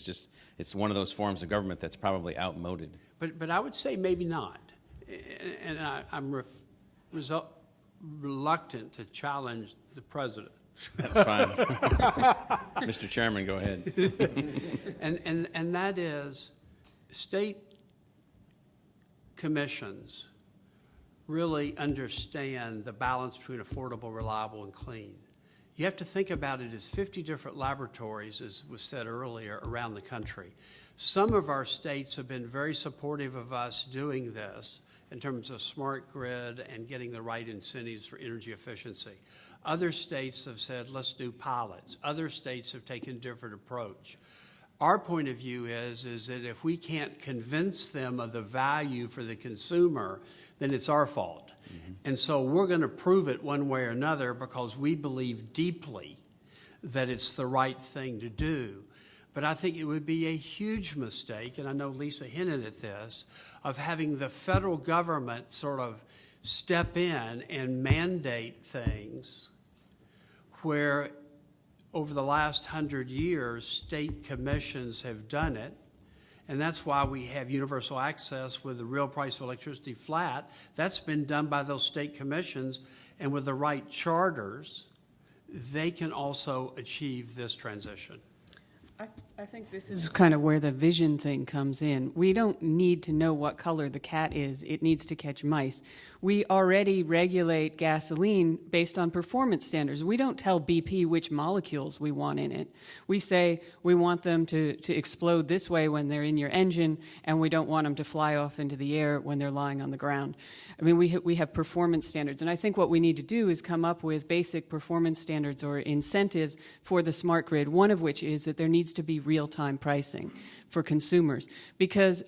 S1: It's one of those forms of government that's probably outmoded.
S7: But I would say maybe not. And I'm reluctant to challenge the president.
S1: That's fine. Mr. Chairman, go ahead.
S7: and that is, state commissions really understand the balance between affordable, reliable, and clean. You have to think about it as 50 different laboratories, as was said earlier, around the country. Some of our states have been very supportive of us doing this in terms of smart grid and getting the right incentives for energy efficiency. Other states have said, let's do pilots. Other states have taken a different approach. Our point of view is that if we can't convince them of the value for the consumer, then it's our fault. Mm-hmm. And so we're going to prove it one way or another because we believe deeply that it's the right thing to do. But I think it would be a huge mistake, and I know Lisa hinted at this, of having the federal government sort of step in and mandate things where over the last 100 years, state commissions have done it. And that's why we have universal access with the real price of electricity flat. That's been done by those state commissions. And with the right charters, they can also achieve this transition.
S5: I think this is kind of where the vision thing comes in. We don't need to know what color the cat is. It needs to catch mice. We already regulate gasoline based on performance standards. We don't tell BP which molecules we want in it. We say we want them to explode this way when they're in your engine, and we don't want them to fly off into the air when they're lying on the ground. I mean, we have performance standards, and I think what we need to do is come up with basic performance standards or incentives for the smart grid, one of which is that there needs to be real-time pricing for consumers. Because,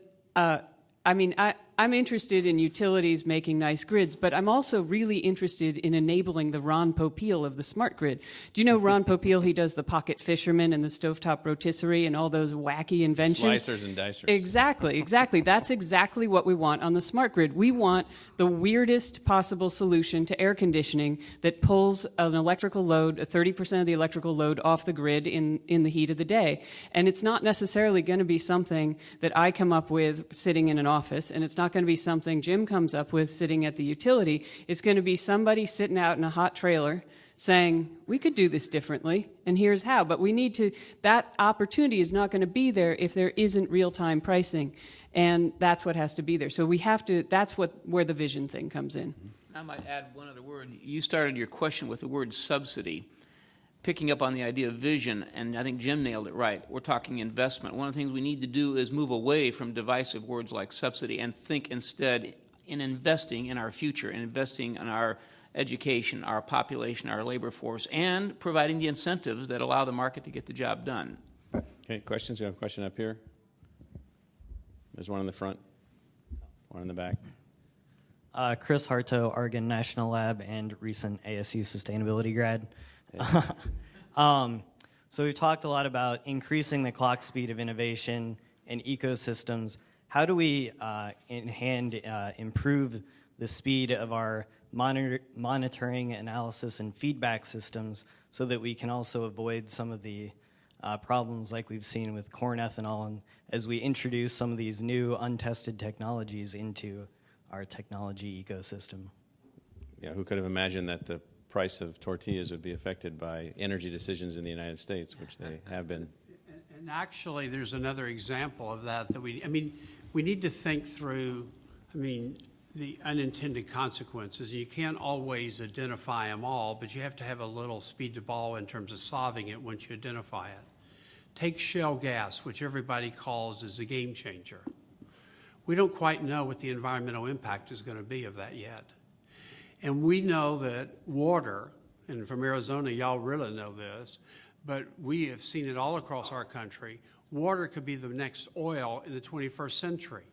S5: I'm interested in utilities making nice grids, but I'm also really interested in enabling the Ron Popeil of the smart grid. Do you know Ron Popeil? He does the pocket fisherman and the stovetop rotisserie and all those wacky inventions.
S1: Slicers and dicers.
S5: Exactly. That's exactly what we want on the smart grid. We want the weirdest possible solution to air conditioning that pulls an electrical load, 30% of the electrical load off the grid in the heat of the day. And it's not necessarily going to be something that I come up with sitting in an office, and it's not going to be something Jim comes up with sitting at the utility. It's going to be somebody sitting out in a hot trailer saying, we could do this differently, and here's how. But we need to, that opportunity is not going to be there if there isn't real-time pricing, and that's what has to be there. So we have to, that's where the vision thing comes in.
S4: I might add one other word. You started your question with the word subsidy, picking up on the idea of vision, and I think Jim nailed it right. We're talking investment. One of the things we need to do is move away from divisive words like subsidy and think instead in investing in our future, in investing in our education, our population, our labor force, and providing the incentives that allow the market to get the job done.
S1: Okay, questions? We have a question up here. There's one in the front, one in the back.
S10: Chris Harto, Argonne National Lab, and recent ASU sustainability grad. So we've talked a lot about increasing the clock speed of innovation and ecosystems. How do we improve the speed of our monitoring, analysis, and feedback systems so that we can also avoid some of the problems like we've seen with corn ethanol, and as we introduce some of these new untested technologies into our technology ecosystem?
S1: Yeah, who could have imagined that the price of tortillas would be affected by energy decisions in the United States, which they have been.
S7: And actually, there's another example of that we need to think through, the unintended consequences. You can't always identify them all, but you have to have a little speed to ball in terms of solving it once you identify it. Take shale gas, which everybody calls as a game changer. We don't quite know what the environmental impact is going to be of that yet. And we know that water, and from Arizona, y'all really know this, but we have seen it all across our country, water could be the next oil in the 21st century.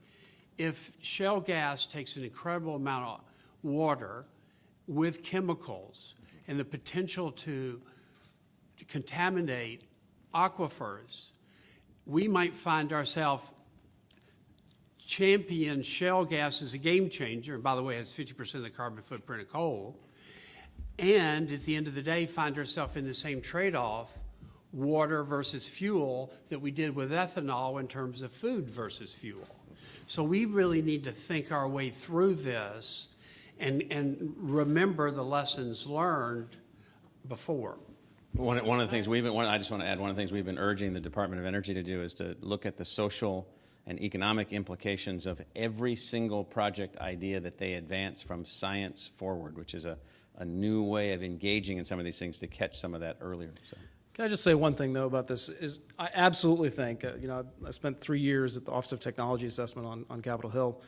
S7: If shale gas takes an incredible amount of water with chemicals and the potential to contaminate aquifers, we might find ourselves champion shale gas as a game changer, and by the way, it has 50% of the carbon footprint of coal, and at the end of the day, find ourselves in the same trade-off, water versus fuel, that we did with ethanol in terms of food versus fuel. So we really need to think our way through this and remember the lessons learned before.
S1: One of the things I just want to add, one of the things we've been urging the Department of Energy to do is to look at the social and economic implications of every single project idea that they advance from science forward, which is a new way of engaging in some of these things to catch some of that earlier. So.
S2: Can I just say one thing, though, about this? Is I absolutely think, I spent 3 years at the Office of Technology Assessment on Capitol Hill,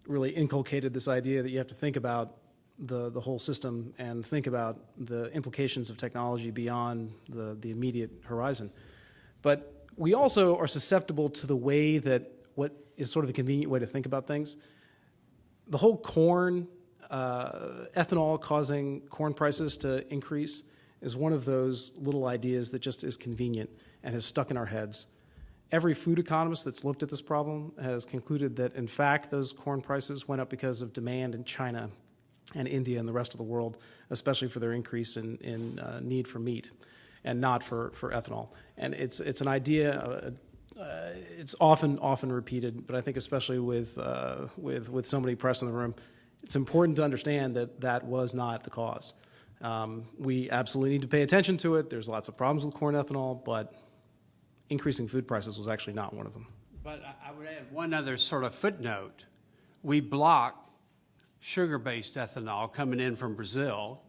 S2: really inculcated this idea that you have to think about the whole system and think about the implications of technology beyond the immediate horizon. But we also are susceptible to the way that what is sort of a convenient way to think about things. The whole corn, ethanol causing corn prices to increase is one of those little ideas that just is convenient and has stuck in our heads. Every food economist that's looked at this problem has concluded that, in fact, those corn prices went up because of demand in China and India and the rest of the world, especially for their increase in need for meat. and not for ethanol. And it's an idea. It's often repeated, but I think especially with so many press in the room, it's important to understand that that was not the cause. We absolutely need to pay attention to it. There's lots of problems with corn ethanol, but increasing food prices was actually not one of them.
S7: But I would add one other sort of footnote. We blocked sugar-based ethanol coming in from Brazil,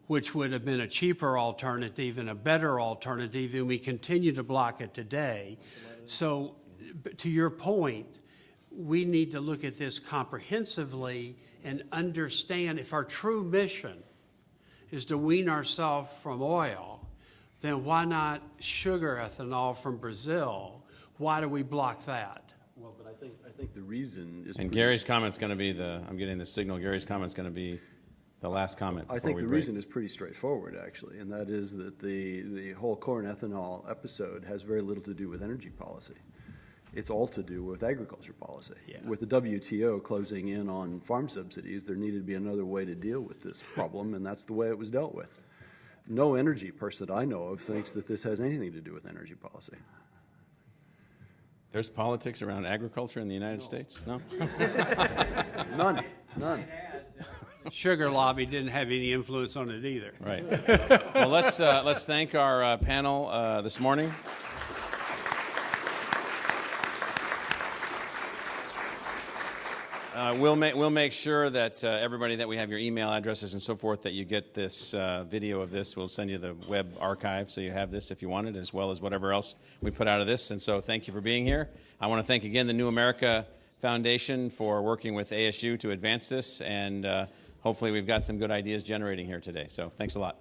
S7: which would have been a cheaper alternative and a better alternative, and we continue to block it today. So to your point, we need to look at this comprehensively and understand if our true mission is to wean ourselves from oil, then why not sugar ethanol from Brazil? Why do we block that?
S3: Well, but I think the reason is...
S1: And Gary's comment's going to be I'm getting the signal, Gary's comment's going to be the last comment.
S3: I think the reason is pretty straightforward, actually, and that is that the whole corn ethanol episode has very little to do with energy policy. It's all to do with agriculture policy.
S7: Yeah.
S3: With the WTO closing in on farm subsidies, there needed to be another way to deal with this problem, and that's the way it was dealt with. No energy person that I know of thinks that this has anything to do with energy policy.
S1: There's politics around agriculture in the United States? No?
S3: None.
S7: The sugar lobby didn't have any influence on it either.
S1: Right. Well, let's thank our panel this morning. We'll make sure that everybody, that we have your email addresses and so forth, that you get this video of this. We'll send you the web archive so you have this if you want it, as well as whatever else we put out of this. And so thank you for being here. I want to thank again the New America Foundation for working with ASU to advance this, and hopefully we've got some good ideas generating here today. So thanks a lot.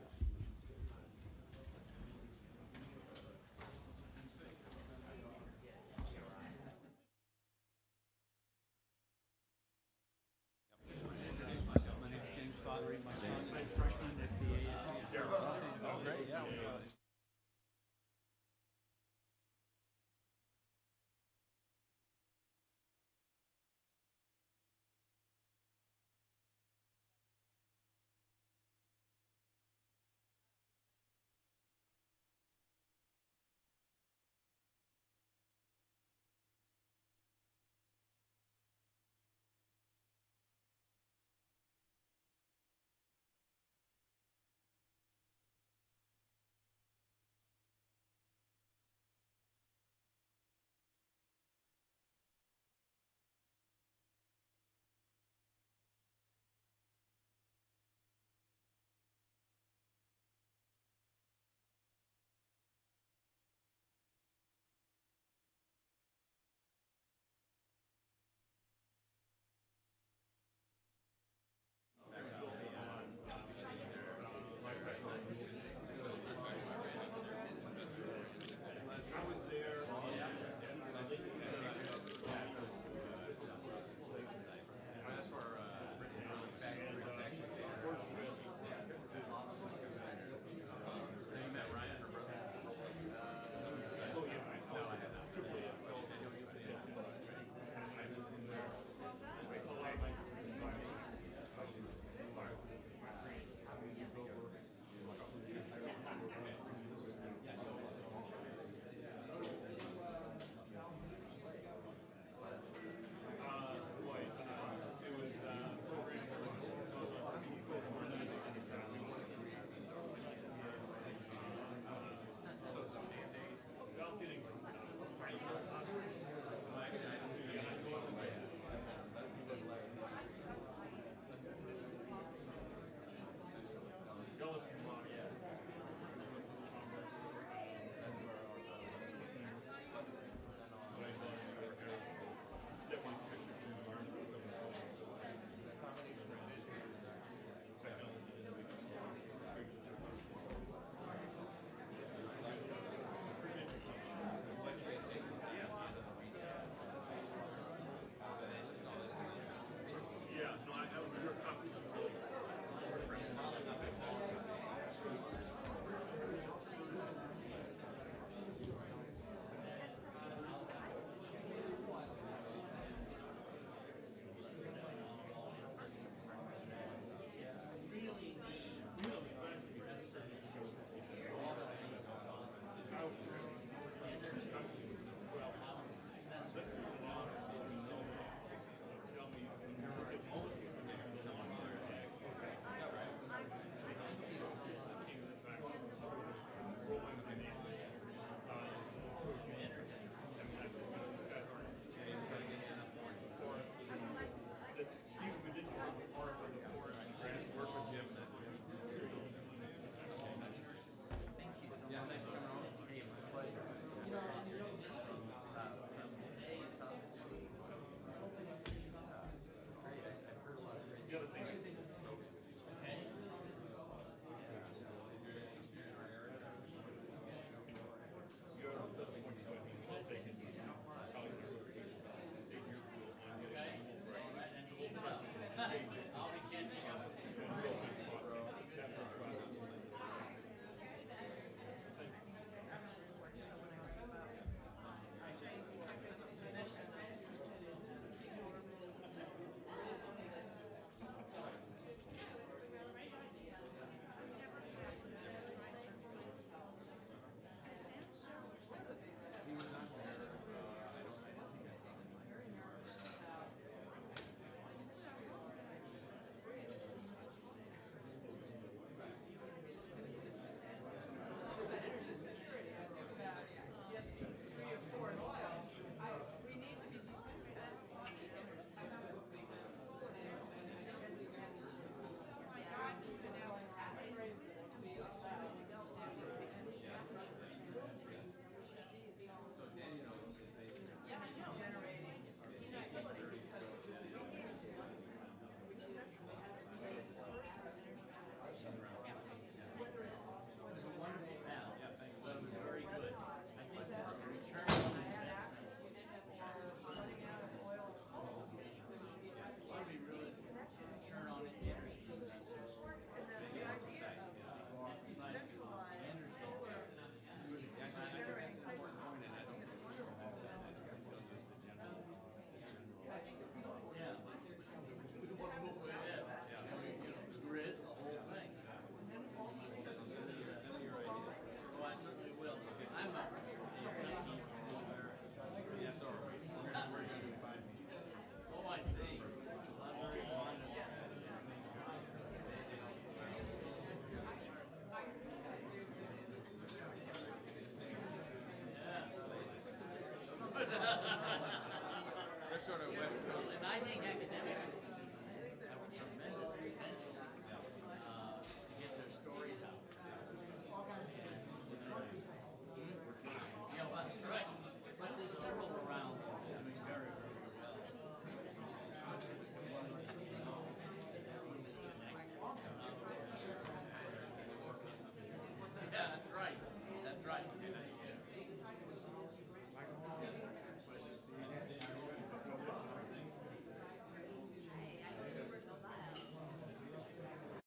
S4: sort of West Coast.
S11: And I think academic